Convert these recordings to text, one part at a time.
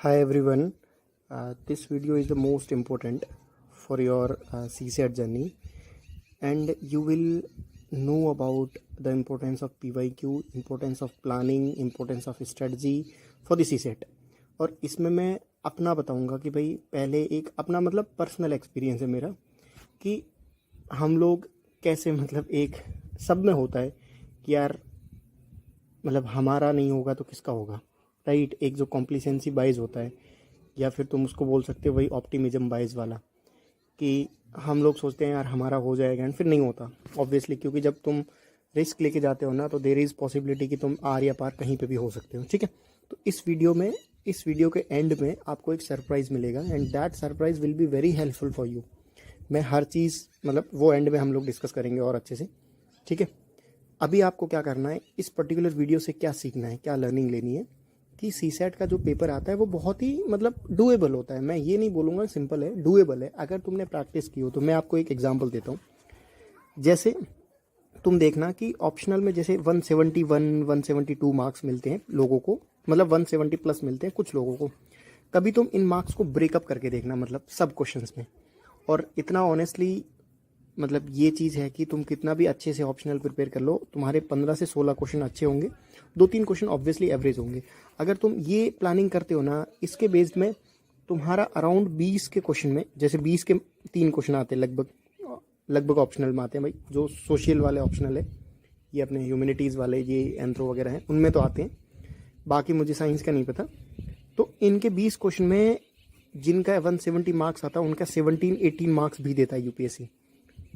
Hi everyone, this video is the most important for your CSAT journey, and you will know about the importance of PYQ, importance of planning, importance of strategy for the CSAT। और इसमें मैं अपना बताऊंगा कि भाई पहले एक अपना मतलब पर्सनल एक्सपीरियंस है मेरा कि हम लोग कैसे मतलब एक सब में होता है कि यार मतलब हमारा नहीं होगा तो किसका होगा, राइट। एक जो कॉम्प्लिसेंसी बाइज होता है या फिर तुम उसको बोल सकते हो वही ऑप्टिमिज्म बाइज वाला कि हम लोग सोचते हैं यार हमारा हो जाएगा एंड फिर नहीं होता ऑब्वियसली, क्योंकि जब तुम रिस्क लेके जाते हो ना तो देयर इज़ पॉसिबिलिटी कि तुम आर या पार कहीं पे भी हो सकते हो, ठीक है। तो इस वीडियो के एंड में आपको एक सरप्राइज़ मिलेगा and that surprise will be very helpful for you. मैं हर चीज़ मतलब वो एंड में हम लोग डिस्कस करेंगे और अच्छे से, ठीक है। अभी आपको क्या करना है, इस पर्टिकुलर वीडियो से क्या सीखना है, क्या लर्निंग लेनी है कि सीसैट का जो पेपर आता है वो बहुत ही मतलब डूएबल होता है। मैं ये नहीं बोलूँगा सिंपल है, डूएबल है अगर तुमने प्रैक्टिस की हो तो। मैं आपको एक एग्जांपल देता हूँ। जैसे तुम देखना कि ऑप्शनल में जैसे 171 172 मार्क्स मिलते हैं लोगों को, मतलब 170 प्लस मिलते हैं कुछ लोगों को। कभी तुम इन मार्क्स को ब्रेकअप करके देखना, मतलब सब क्वेश्चंस में। और इतना ऑनेस्टली मतलब ये चीज़ है कि तुम कितना भी अच्छे से ऑप्शनल प्रिपेयर कर लो, तुम्हारे 15 से 16 क्वेश्चन अच्छे होंगे, 2-3 क्वेश्चन ऑब्वियसली एवरेज होंगे। अगर तुम ये प्लानिंग करते हो ना, इसके बेस्ड में तुम्हारा अराउंड 20 के क्वेश्चन में, जैसे 20 के 3 क्वेश्चन आते हैं लगभग ऑप्शनल में आते हैं भाई। जो सोशल वाले ऑप्शनल है, ये अपने ह्यूमैनिटीज़ वाले, ये एंथ्रो वगैरह हैं, उनमें तो आते हैं, बाकी मुझे साइंस का नहीं पता। तो इनके 20 क्वेश्चन में जिनका 170 मार्क्स आता है उनका 17-18 मार्क्स भी देता है यूपीएससी।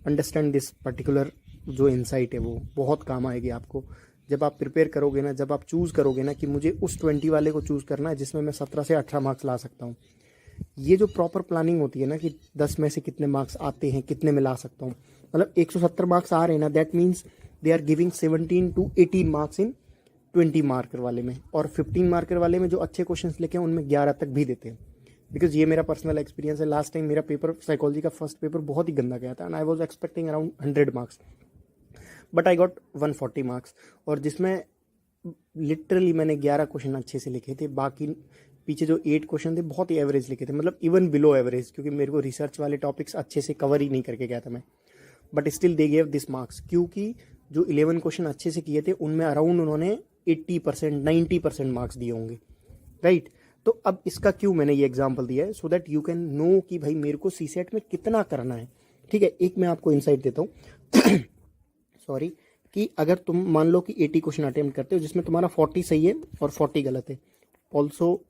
अंडरस्टैंड दिस पर्टिकुलर जो इंसाइट है वो बहुत काम आएगी आपको जब आप प्रिपेयर करोगे ना, जब आप चूज़ करोगे ना कि मुझे उस 20 वाले को चूज़ करना है जिसमें मैं 17 से 18 मार्क्स ला सकता हूँ। ये जो प्रॉपर प्लानिंग होती है ना कि 10 में से कितने मार्क्स आते हैं, कितने में ला सकता हूँ, मतलब 170 मार्क्स आ रहे हैं ना, that means they are giving 17 to 18 marks in 20 marker वाले में। और 15 मार्कर वाले में जो अच्छे क्वेश्चन लिखे हैं उनमें 11 तक भी देते हैं। बिकॉज ये मेरा पर्सनल एक्सपीरियंस है। लास्ट टाइम मेरा पेपर साइकोलॉजी का फर्स्ट पेपर बहुत ही गंदा गया था and I was expecting around 100 marks, but I got 140 marks. और जिसमें लिटरली मैंने 11 क्वेश्चन अच्छे से लिखे थे, बाकी पीछे जो 8 क्वेश्चन थे बहुत ही एवरेज लिखे थे, मतलब इवन बिलो एवरेज, क्योंकि मेरे को रिसर्च वाले टॉपिक्स अच्छे से कवर ही नहीं करके गया था मैं। But still they gave this marks, क्योंकि जो 11 क्वेश्चन अच्छे से किए थे उनमें अराउंड उन्होंने 80% 90% मार्क्स दिए होंगे, राइट। तो अब इसका क्यों मैंने ये एग्जांपल दिया है, so that you can know कि भाई मेरे को सीसेट में कितना करना है, ठीक है। एक मैं आपको इंसाइट देता हूँ सॉरी, कि अगर तुम मान लो कि 80 क्वेश्चन अटेम्प्ट करते हो जिसमें तुम्हारा 40 सही है और 40 गलत है, ऑल्सो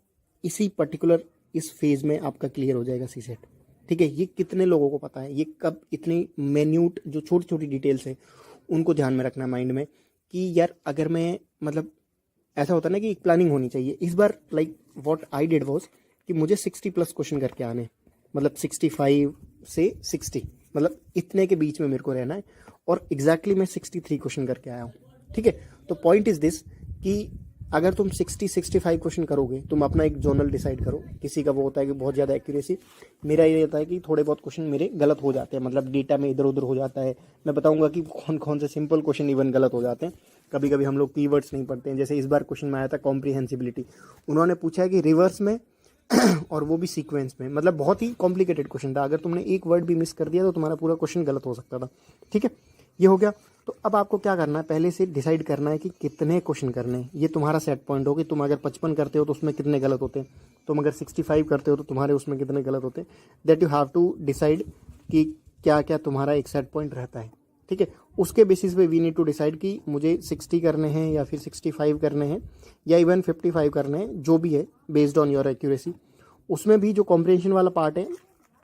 इसी पर्टिकुलर इस फेज में आपका क्लियर हो जाएगा सीसेट, ठीक है। ये कितने लोगों को पता है, ये कब इतनी मैन्यूट जो छोटी छोटी डिटेल्स है उनको ध्यान में रखना माइंड में कि यार अगर मैं मतलब ऐसा होता है ना कि एक प्लानिंग होनी चाहिए। इस बार like what I did was कि मुझे 60 प्लस क्वेश्चन करके आने, मतलब 65 से 60, मतलब इतने के बीच में मेरे को रहना है। और एग्जैक्टली मैं 63 क्वेश्चन करके आया हूँ, ठीक है। तो पॉइंट इज दिस कि अगर तुम 60-65 क्वेश्चन करोगे, तुम अपना एक जोनल डिसाइड करो। किसी का वो होता है कि बहुत ज़्यादा एक्यूरेसी, मेरा ये होता है कि थोड़े बहुत क्वेश्चन मेरे गलत हो जाते हैं, मतलब डेटा में इधर उधर हो जाता है। मैं बताऊंगा कि कौन कौन से सिंपल क्वेश्चन इवन गलत हो जाते हैं। कभी कभी हम लोग कीवर्ड्स नहीं पढ़ते हैं। जैसे इस बार क्वेश्चन में आया था कॉम्प्रीहेंसिबिलिटी, उन्होंने पूछा है कि रिवर्स में और वो भी सीक्वेंस में, मतलब बहुत ही कॉम्प्लिकेटेड क्वेश्चन था। अगर तुमने एक वर्ड भी मिस कर दिया तो तुम्हारा पूरा क्वेश्चन गलत हो सकता था, ठीक है। ये हो गया। तो अब आपको क्या करना है, पहले से डिसाइड करना है कि कितने क्वेश्चन करने हैं। ये तुम्हारा सेट पॉइंट हो कि तुम अगर 55 करते हो तो उसमें कितने गलत होते हैं, तुम अगर 65 करते हो तो तुम्हारे उसमें कितने गलत होते हैं। That you have to decide कि क्या क्या तुम्हारा एक सेट पॉइंट रहता है, ठीक है। उसके बेसिस पे वी नीड टू डिसाइड कि मुझे 60 करने हैं या फिर 65 करने हैं या इवन 55 करने हैं, जो भी है बेस्ड ऑन योर एक्यूरेसी। उसमें भी जो कॉम्प्रिहेंशन वाला पार्ट है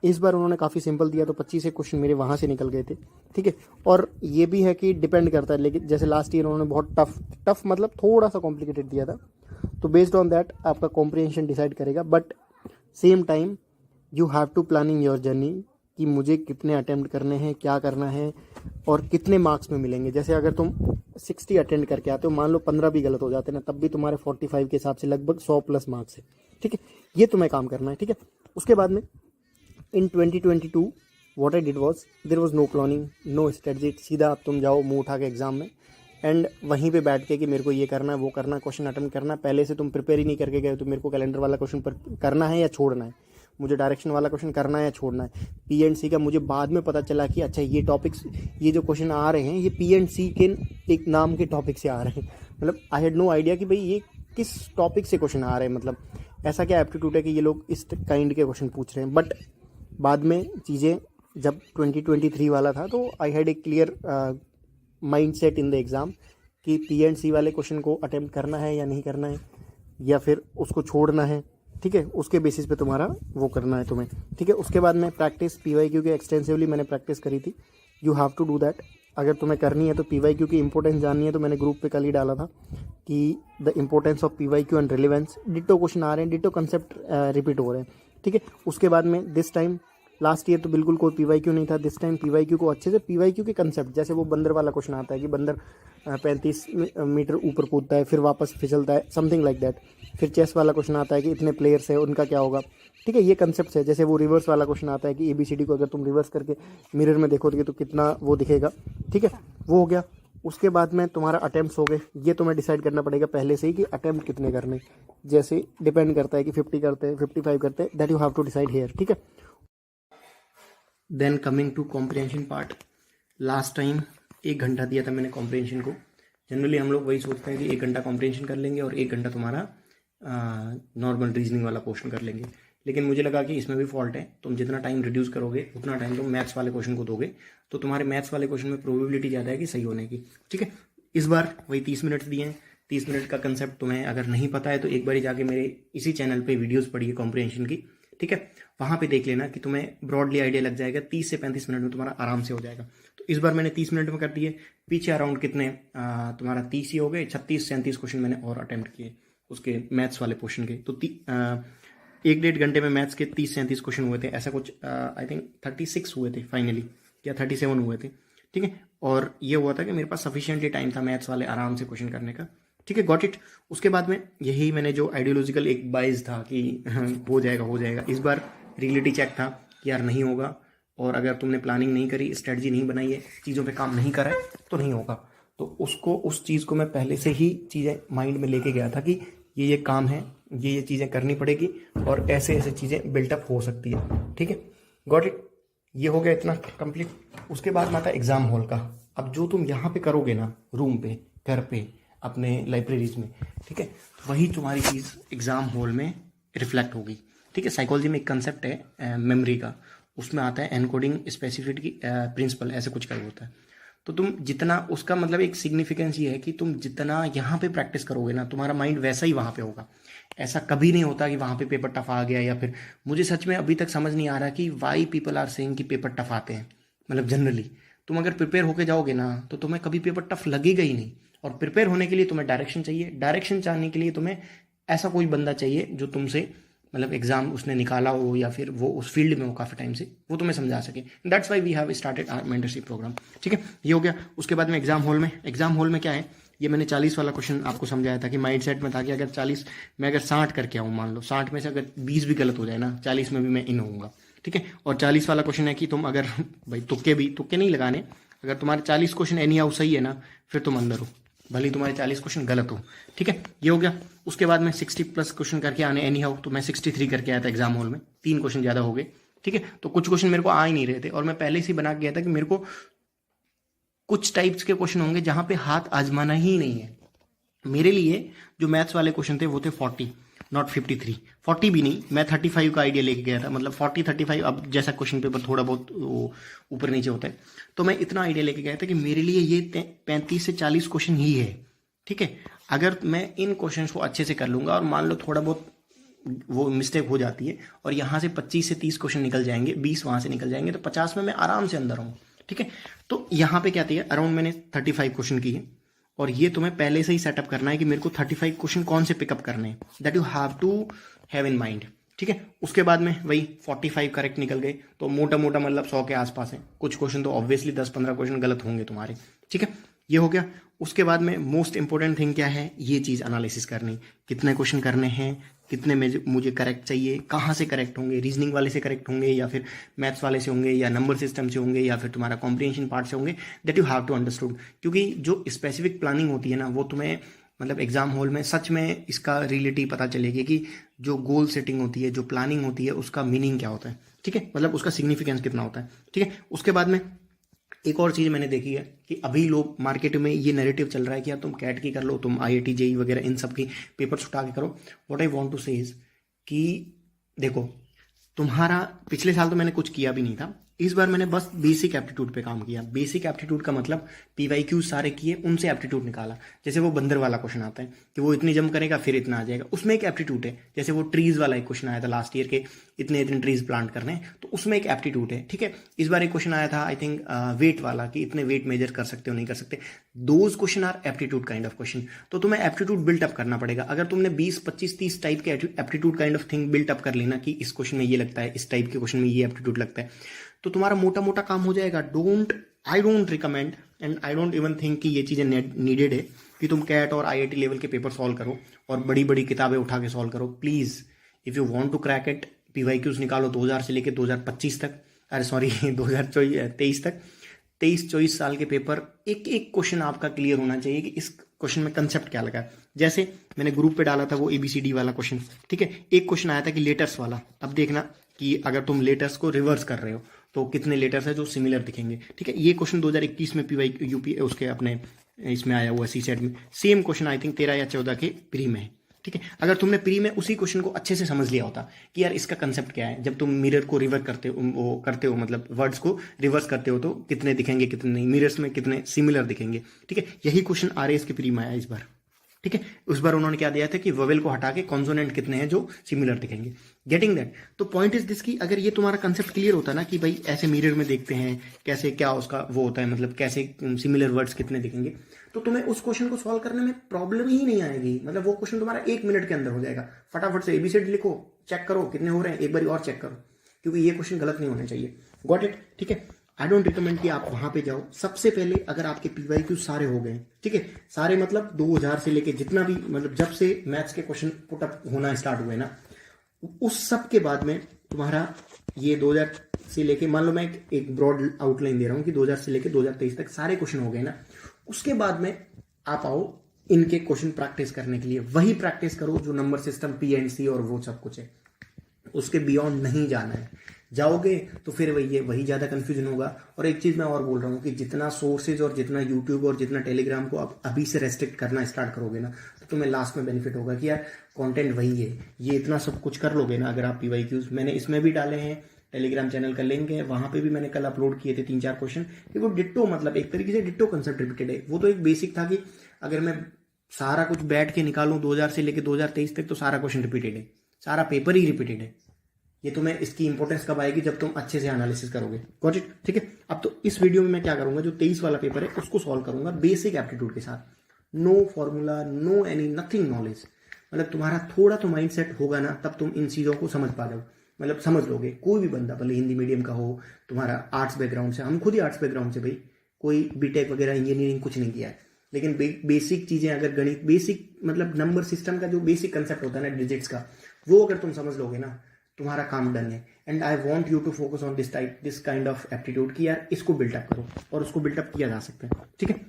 इस बार उन्होंने काफ़ी सिंपल दिया, तो 25 क्वेश्चन मेरे वहाँ से निकल गए थे, ठीक है। और ये भी है कि डिपेंड करता है, लेकिन जैसे लास्ट ईयर उन्होंने बहुत टफ मतलब थोड़ा सा कॉम्प्लिकेटेड दिया था, तो बेस्ड ऑन दैट आपका कॉम्प्रिहेंशन डिसाइड करेगा। But same time you have to planning your journey कि मुझे कितने अटेम्प्ट करने हैं, क्या करना है और कितने मार्क्स में मिलेंगे। जैसे अगर तुम 60 अटेम्प्ट करके आते हो, मान लो 15 भी गलत हो जाते हैं ना, तब भी तुम्हारे 45 के हिसाब से लगभग 100 प्लस मार्क्स है, ठीक है। ये तुम्हें काम करना है, ठीक है। उसके बाद में in 2022 what I did was there was no planning, no strategy. सीधा तुम जाओ मुंह उठा के एग्जाम में, एंड वहीं पे बैठ के कि मेरे को ये करना है, वो करना, क्वेश्चन अटेम्प्ट करना, पहले से तुम प्रिपेयर ही नहीं करके गए तो मेरे को कैलेंडर वाला क्वेश्चन पर करना है या छोड़ना है, मुझे डायरेक्शन वाला क्वेश्चन करना है या छोड़ना है। पी एंड सी का मुझे बाद में पता चला कि अच्छा ये टॉपिक्स, ये जो क्वेश्चन आ रहे हैं ये पी एंड सी के एक नाम के टॉपिक से आ रहे हैं। मतलब आई हैड नो आइडिया कि भाई ये किस टॉपिक से क्वेश्चन आ रहे हैं, मतलब ऐसा क्या एप्टीट्यूड है कि ये लोग इस काइंड के क्वेश्चन पूछ रहे हैं। बट बाद में चीज़ें जब 2023 वाला था तो I had a clear mind set in the exam कि पी एंड सी वाले क्वेश्चन को अटेम्प्ट करना है या नहीं करना है, या फिर उसको छोड़ना है, ठीक है, उसके बेसिस पे तुम्हारा वो करना है तुम्हें, ठीक है। उसके बाद में प्रैक्टिस PYQ की एक्सटेंसिवली मैंने प्रैक्टिस करी थी, you have to do that. अगर तुम्हें करनी है तो PYQ की इंपॉर्टेंस जाननी है तो मैंने ग्रुप पे कल ही डाला था कि the importance of PYQ and relevance. Ditto question आ रहे हैं, डिटो कंसेप्ट रिपीट हो रहे हैं, ठीक है। उसके बाद में दिस टाइम, लास्ट ईयर तो बिल्कुल कोई PYQ नहीं था, दिस टाइम PYQ को अच्छे से, PYQ के कंसेप्ट, जैसे वो बंदर वाला क्वेश्चन आता है कि बंदर 35 मीटर ऊपर कूदता है फिर वापस फिसलता है, समथिंग लाइक दैट। फिर चेस वाला क्वेश्चन आता है कि इतने प्लेयर्स है उनका क्या होगा, ठीक है, ये कंसेप्ट है। जैसे वो रिवर्स वाला क्वेश्चन आता है कि ABCD को अगर तुम रिवर्स करके मिरर में देखोगे तो कितना वो दिखेगा, ठीक है, वो हो गया। उसके बाद में तुम्हारा अटेम्प्ट्स हो गए, ये तुम्हें डिसाइड करना पड़ेगा पहले से ही कि अटेम्प्ट कितने करने, जैसे डिपेंड करता है कि 50 करते हैं 55 करते हैं, that you have to decide here, ठीक है। Then coming to comprehension part, last time 1 घंटा दिया था मैंने कॉम्प्रिहेंशन को। जनरली हम लोग वही सोचते हैं कि 1 घंटा कॉम्प्रिहेंशन कर लेंगे और 1 घंटा तुम्हारा नॉर्मल रीजनिंग वाला पोर्शन कर लेंगे, लेकिन मुझे लगा कि इसमें भी फॉल्ट है। तुम जितना टाइम रिड्यूस करोगे उतना टाइम तुम मैथ्स वाले क्वेश्चन को दोगे, तो तुम्हारे मैथ्स वाले क्वेश्चन में प्रोबेबिलिटी ज़्यादा है कि सही होने की, ठीक है। इस बार वही 30 मिनट दिए हैं। 30 मिनट का कंसेप्ट तुम्हें अगर नहीं पता है तो एक बार जाके मेरे इसी चैनल पे वीडियोस पढ़िए कॉम्प्रिहेंशन की, ठीक है, वहाँ पे देख लेना कि तुम्हें ब्रॉडली आइडिया लग जाएगा। 30 से 35 मिनट में तुम्हारा आराम से हो जाएगा। तो इस बार मैंने 30 मिनट में कर दिए। पीछे अराउंड कितने तुम्हारा 30 ही हो गए, 36-37 क्वेश्चन मैंने और अटेम्प्ट किए उसके मैथ्स वाले पोर्शन के। तो 1-1.5 घंटे में मैथ्स के 30-37 क्वेश्चन हुए थे, ऐसा कुछ आई थिंक 36 हुए थे फाइनली, या 37 हुए थे, ठीक है। और ये हुआ था कि मेरे पास सफिशिएंटली टाइम था मैथ्स वाले आराम से क्वेश्चन करने का, ठीक है, गॉट इट। उसके बाद में यही मैंने जो आइडियोलॉजिकल एक बाइज था कि हो जाएगा, इस बार रियलिटी चेक था कि यार नहीं होगा। और अगर तुमने प्लानिंग नहीं करी, स्ट्रेटजी नहीं बनाई है, चीज़ों पे काम नहीं करा है तो नहीं होगा। तो उस चीज़ को मैं पहले से ही चीज़ें माइंड में लेके गया था कि ये काम है, ये चीज़ें करनी पड़ेगी और ऐसे चीज़ें बिल्टअप हो सकती है, ठीक है, गॉट इट। ये हो गया इतना कंप्लीट। उसके बाद में आता है एग्जाम हॉल का। अब जो तुम यहाँ पे करोगे ना, रूम पे, घर पे, अपने लाइब्रेरीज में, ठीक है, वही तुम्हारी चीज़ एग्जाम हॉल में रिफ्लेक्ट होगी, ठीक है। साइकोलॉजी में एक कंसेप्ट है मेमोरी का, उसमें आता है एनकोडिंग स्पेसिफिसिटी प्रिंसिपल, ऐसे कुछ कर होता है। तो तुम जितना, उसका मतलब एक सिग्निफिकेंस ये है कि तुम जितना यहाँ पे प्रैक्टिस करोगे ना, तुम्हारा माइंड वैसा ही वहाँ पे होगा। ऐसा कभी नहीं होता कि वहाँ पे पेपर टफ आ गया, या फिर मुझे सच में अभी तक समझ नहीं आ रहा कि वाई पीपल आर सेइंग कि पेपर टफ आते हैं। मतलब जनरली तुम अगर प्रिपेयर होके जाओगे ना तो तुम्हें कभी पेपर टफ लगेगा ही नहीं। और प्रिपेयर होने के लिए तुम्हें डायरेक्शन चाहिए, डायरेक्शन चाहने के लिए तुम्हें ऐसा कोई बंदा चाहिए जो तुमसे, मतलब एग्जाम उसने निकाला हो या फिर वो उस फील्ड में हो काफ़ी टाइम से, वो तुम्हें समझा सके। That's why we have started our mentorship program, ठीक है। ये हो गया। उसके बाद में एग्जाम हॉल में क्या है, ये मैंने 40 वाला क्वेश्चन आपको समझाया था कि माइंडसेट में था कि अगर 40 मैं अगर 60 करके आऊँ, मान लो 60 में से अगर 20 भी गलत हो जाए ना, 40 में भी मैं इन होऊंगा, ठीक है। और 40 वाला क्वेश्चन है कि तुम अगर भाई तुक्के नहीं लगाने, अगर तुम्हारे 40 क्वेश्चन एनी हाउ सही है ना, फिर तुम अंदर हो, भले तुम्हारे 40 क्वेश्चन गलत हो, ठीक है। ये हो गया। उसके बाद में 60+ क्वेश्चन करके आने एनी हाउ, तो मैं 63 करके आया था एग्जाम हॉल में, 3 क्वेश्चन ज़्यादा हो गए, ठीक है। तो कुछ क्वेश्चन मेरे को आ ही नहीं रहे थे और मैं पहले से ही बना के गया था कि मेरे को कुछ टाइप्स के क्वेश्चन होंगे जहां पे हाथ आजमाना ही नहीं है। मेरे लिए जो मैथ्स वाले क्वेश्चन थे वो थे 40, नॉट 53, 40 भी नहीं, मैं 35 का आइडिया लेके गया था, मतलब 40-35, अब जैसा क्वेश्चन पेपर थोड़ा बहुत ऊपर नीचे होता है, तो मैं इतना आइडिया लेके गया था कि मेरे लिए ये 35 से 40 क्वेश्चन ही है, ठीक है। अगर मैं इन क्वेश्चन को अच्छे से कर लूंगा और मान लो थोड़ा बहुत वो मिस्टेक हो जाती है और यहाँ से 25 से 30 क्वेश्चन निकल जाएंगे, 20 वहाँ से निकल जाएंगे, तो 50 में मैं आराम से अंदर हूँ, ठीक है। तो यहाँ पे क्या है, अराउंड मैंने 35 क्वेश्चन किए और ये तुम्हें पहले से ही सेटअप करना है कि मेरे को 35 क्वेश्चन कौन से पिकअप करने हैं, that you have to have in mind, ठीक है। उसके बाद में वही 45 करेक्ट निकल गए, तो मोटा मोटा मतलब 100 के आसपास है। कुछ क्वेश्चन तो ऑब्वियसली 10-15 क्वेश्चन गलत होंगे तुम्हारे, ठीक है। ये हो गया। उसके बाद में मोस्ट इंपॉर्टेंट थिंग क्या है, ये चीज़ एनालिसिस करनी, कितने क्वेश्चन करने हैं, कितने में मुझे करेक्ट चाहिए, कहाँ से करेक्ट होंगे, रीजनिंग वाले से करेक्ट होंगे या फिर मैथ्स वाले से होंगे या नंबर सिस्टम से होंगे या फिर तुम्हारा कॉम्प्रिहेंशन पार्ट से होंगे, that you have to understood. क्योंकि जो स्पेसिफिक प्लानिंग होती है ना, वो तुम्हें मतलब एग्जाम हॉल में सच में इसका रियलिटी पता चलेगी कि जो गोल सेटिंग होती है, जो प्लानिंग होती है, उसका मीनिंग क्या होता है, ठीक है, मतलब उसका सिग्निफिकेंस कितना होता है, ठीक है। उसके बाद में एक और चीज़ मैंने देखी है कि अभी लोग मार्केट में ये नैरेटिव चल रहा है कि यार तुम कैट की कर लो, तुम आईआईटी जेई वगैरह इन सब की पेपर्स उठा के करो। व्हाट आई वांट टू से इज कि देखो, तुम्हारा पिछले साल तो मैंने कुछ किया भी नहीं था, इस बार मैंने बस बेसिक एप्टीट्यूड पे काम किया। बेसिक एप्टीट्यूड का मतलब पीवाईक्यू सारे किए, उनसे एप्टीट्यूड निकाला। जैसे वो बंदर वाला क्वेश्चन आता है कि वो इतनी जंप करेगा फिर इतना आ जाएगा, उसमें एक एप्टीट्यूड है। जैसे वो ट्रीज वाला एक क्वेश्चन आया था लास्ट ईयर के, इतने इतने ट्रीज प्लांट करने हैं, तो उसमें एक एप्टीट्यूड है, ठीक है। इस बार एक क्वेश्चन आया था आई थिंक वेट वाला कि इतने वेट मेजर कर सकते हो नहीं कर सकते। Those question are aptitude kind of question. तो तुम्हें एप्टीट्यूड बिल्टअप करना पड़ेगा। अगर तुमने 20 25 30 टाइप के aptitude kind of thing built up कर लेना कि इस क्वेश्चन में ये लगता है, इस टाइप के क्वेश्चन में ये एप्टीट्यूड लगता है, तो तुम्हारा मोटा मोटा काम हो जाएगा। I don't recommend and I don't even think कि ये चीज़ें नीडेड है कि तुम कैट और आईआईटी लेवल के पेपर सॉल्व करो और बड़ी बड़ी किताबें उठा के सॉल्व करो। Please if you want to crack it, PYQs निकालो 2000 से लेकर 2025 तक, अरे सॉरी 2023 तक। 23-24 साल के पेपर, एक एक क्वेश्चन आपका क्लियर होना चाहिए कि इस क्वेश्चन में कंसेप्ट क्या लगा। जैसे मैंने ग्रुप पे डाला था वो ABCD वाला क्वेश्चन, ठीक है। एक क्वेश्चन आया था कि लेटर्स वाला। अब देखना कि अगर तुम लेटर्स को रिवर्स कर रहे हो तो कितने लेटर्स है जो सिमिलर दिखेंगे, ठीक है। ये क्वेश्चन 2021 में यूपी उसके अपने इसमें आया हुआ CSET में। सेम क्वेश्चन आई थिंक 13 या 14 के प्री में है, ठीक है। अगर तुमने प्री में उसी क्वेश्चन को अच्छे से समझ लिया होता कि यार इसका कंसेप्ट क्या है, जब तुम मिरर को रिवर्स करते हो मतलब वर्ड्स को रिवर्स करते हो तो कितने दिखेंगे कितने नहीं, मिरर्स में कितने सिमिलर दिखेंगे, ठीक है। यही क्वेश्चन RAS के प्री में आया इस बार, ठीक है। उस बार उन्होंने क्या दिया था कि वोवेल को हटा के कॉन्सोनेंट कितने हैं जो सिमिलर दिखेंगे। Getting that. तो पॉइंट इज दिस कि अगर ये तुम्हारा कंसेप्ट क्लियर होता ना कि भाई ऐसे मिरर में देखते हैं कैसे क्या उसका वो होता है, मतलब कैसे सिमिलर वर्ड्स कितने दिखेंगे, तो तुम्हें उस क्वेश्चन को सॉल्व करने में प्रॉब्लम ही नहीं आएगी। मतलब वो क्वेश्चन तुम्हारा 1 मिनट के अंदर हो जाएगा। फटाफट से ABCD लिखो, चेक करो कितने हो रहे हैं, एक बार और चेक करो, क्योंकि ये क्वेश्चन गलत नहीं होने चाहिए। गॉट इट, ठीक है। आई डोंट रिकमेंड कि आप वहां पे जाओ। सबसे पहले अगर आपके पीवाईक्यू सारे हो गए, ठीक है, सारे मतलब 2000 से लेके जितना भी मतलब जब से मैथ्स के क्वेश्चन पुटअप होना स्टार्ट हुए ना, उस सब के बाद में तुम्हारा ये 2000 से लेके, मान लो मैं एक ब्रॉड आउटलाइन दे रहा हूँ कि 2000 से लेके 2023 तक सारे क्वेश्चन हो गए ना, उसके बाद में आप आओ इनके क्वेश्चन प्रैक्टिस करने के लिए। वही प्रैक्टिस करो जो नंबर सिस्टम PNC और वो सब कुछ है, उसके बियॉन्ड नहीं जाना है। जाओगे तो फिर वही ज़्यादा कन्फ्यूजन होगा। और एक चीज़ मैं और बोल रहा हूँ कि जितना सोर्सेज और जितना यूट्यूब और जितना टेलीग्राम को आप अभी से रेस्ट्रिक्ट करना स्टार्ट करोगे ना, तो तुम्हें लास्ट में बेनिफिट होगा कि यार कंटेंट वही है। ये इतना सब कुछ कर लोगे ना अगर आप पीवाईक्यूज, मैंने इसमें भी डाले हैं, टेलीग्राम चैनल का लिंक है, वहां पे भी मैंने कल अपलोड किए थे 3-4 क्वेश्चन। वो डिट्टो, मतलब एक तरीके से डिट्टो कंसेप्ट रिपीटेड है। वो तो एक बेसिक था कि अगर मैं सारा कुछ बैठ के निकालूं 2000 से लेकर 2023 तक तो सारा क्वेश्चन रिपीटेड है, सारा पेपर ही रिपीटेड है। ये तुम्हें इसकी इंपॉर्टेंस कब आएगी, जब तुम अच्छे से एनालिसिस करोगे। गॉट इट, ठीक है। अब तो इस वीडियो में मैं क्या करूंगा, जो 23 वाला पेपर है उसको सॉल्व करूंगा बेसिक एप्टीट्यूड के साथ। No formula, no any nothing knowledge. मतलब तुम्हारा थोड़ा तो माइंड सेट होगा ना, तब तुम इन चीज़ों को समझ पा जाओ, मतलब समझ लोगे। कोई भी बंदा भले हिंदी मीडियम का हो, तुम्हारा आर्ट्स बैकग्राउंड से, हम खुद ही आर्ट्स बैकग्राउंड से भाई, कोई बीटेक वगैरह इंजीनियरिंग कुछ नहीं किया है, लेकिन बेसिक चीज़ें अगर गणित, बेसिक मतलब नंबर सिस्टम का जो बेसिक कंसेप्ट होता है ना डिजिट्स का, वो अगर तुम समझ लोगे ना, तुम्हारा काम डन है। And I want you to focus on this kind of aptitude कि यार इसको बिल्टअप करो, और उसको बिल्टअप किया जा सकता है, ठीक है।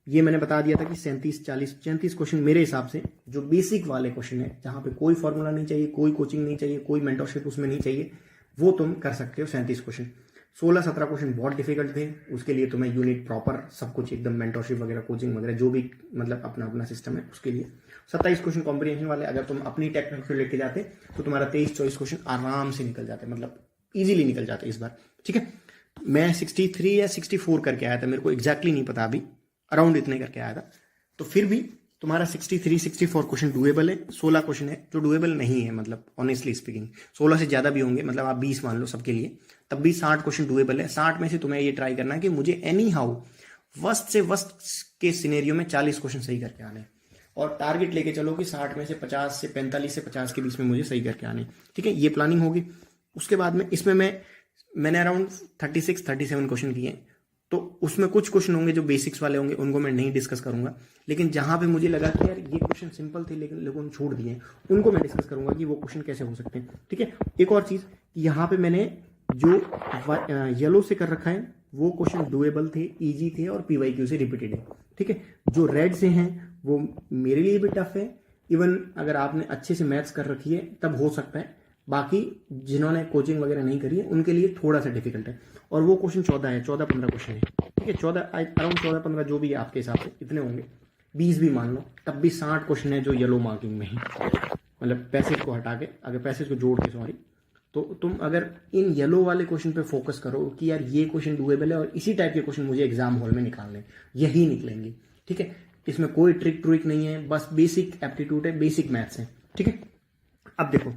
ये मैंने बता दिया था कि 37-40-34 क्वेश्चन मेरे हिसाब से जो बेसिक वाले क्वेश्चन है, जहां पे कोई फॉर्मूला नहीं चाहिए, कोई कोचिंग नहीं चाहिए, कोई मेंटरशिप उसमें नहीं चाहिए, वो तुम कर सकते हो 37 क्वेश्चन। 16-17 क्वेश्चन बहुत डिफिकल्ट थे, उसके लिए तुम्हें यूनिट प्रॉपर सब कुछ एकदम मेंटरशिप वगैरह, कोचिंग वगैरह जो भी मतलब अपना अपना सिस्टम है उसके लिए। 27 क्वेश्चन कॉम्प्रिहेंशन वाले अगर तुम अपनी टेक्निक से लेके जाते तो तुम्हारा 23-24 क्वेश्चन आराम से निकल जाते, मतलब इजीली निकल जाते इस बार, ठीक है। मैं 63 या 64 करके आया था, मेरे को एग्जैक्टली नहीं पता, अभी अराउंड इतने करके आया था। तो फिर भी तुम्हारा 63-64 क्वेश्चन डुएबल है। 16 क्वेश्चन है जो डुएबल नहीं है, मतलब ऑनेस्टली स्पीकिंग 16 से ज़्यादा भी होंगे, मतलब आप 20 मान लो सबके लिए, तब भी 60 क्वेश्चन डुएबल है। 60 में से तुम्हें ये ट्राई करना है कि मुझे एनी हाउ वर्स्ट से वर्स्ट के सिनेरियो में 40 क्वेश्चन सही करके आने, और टारगेट लेके चलो कि 60 में से 50 से 45 से 50 के बीच में मुझे सही करके आने, ठीक है। ये प्लानिंग होगी। उसके बाद में इसमें मैंने अराउंड 36-37 क्वेश्चन किए, तो उसमें कुछ क्वेश्चन होंगे जो बेसिक्स वाले होंगे, उनको मैं नहीं डिस्कस करूंगा, लेकिन जहां पे मुझे लगा कि यार ये क्वेश्चन सिंपल थे लेकिन लोगों ने छोड़ दिए, उनको मैं डिस्कस करूंगा कि वो क्वेश्चन कैसे हो सकते हैं। ठीक है, एक और चीज, यहाँ पे मैंने जो येलो से कर रखा है वो क्वेश्चन डुएबल थे, इजी थे और PYQ से रिपीटेड है। ठीक है, जो रेड से हैं वो मेरे लिए भी टफ है, इवन अगर आपने अच्छे से मैथ्स कर रखी है तब हो सकता है, बाकी जिन्होंने कोचिंग वगैरह नहीं करी है उनके लिए थोड़ा सा डिफिकल्ट है। और वो क्वेश्चन 14 है, 14-15 क्वेश्चन है। ठीक है, 14 अराउंड 14-15 जो भी है आपके हिसाब से इतने होंगे, 20 भी मान लो, तब भी 60 क्वेश्चन है जो येलो मार्किंग में है, मतलब पैसेज को हटा के, अगर पैसेज को जोड़ के सॉरी, तो तुम अगर इन येलो वाले क्वेश्चन पे फोकस करो कि यार ये क्वेश्चन डुएबल है और इसी टाइप के क्वेश्चन मुझे एग्जाम हॉल में निकालने, यही निकलेंगे। ठीक है, इसमें कोई ट्रिक नहीं है, बस बेसिक एप्टीट्यूड है, बेसिक मैथ्स है। ठीक है, अब देखो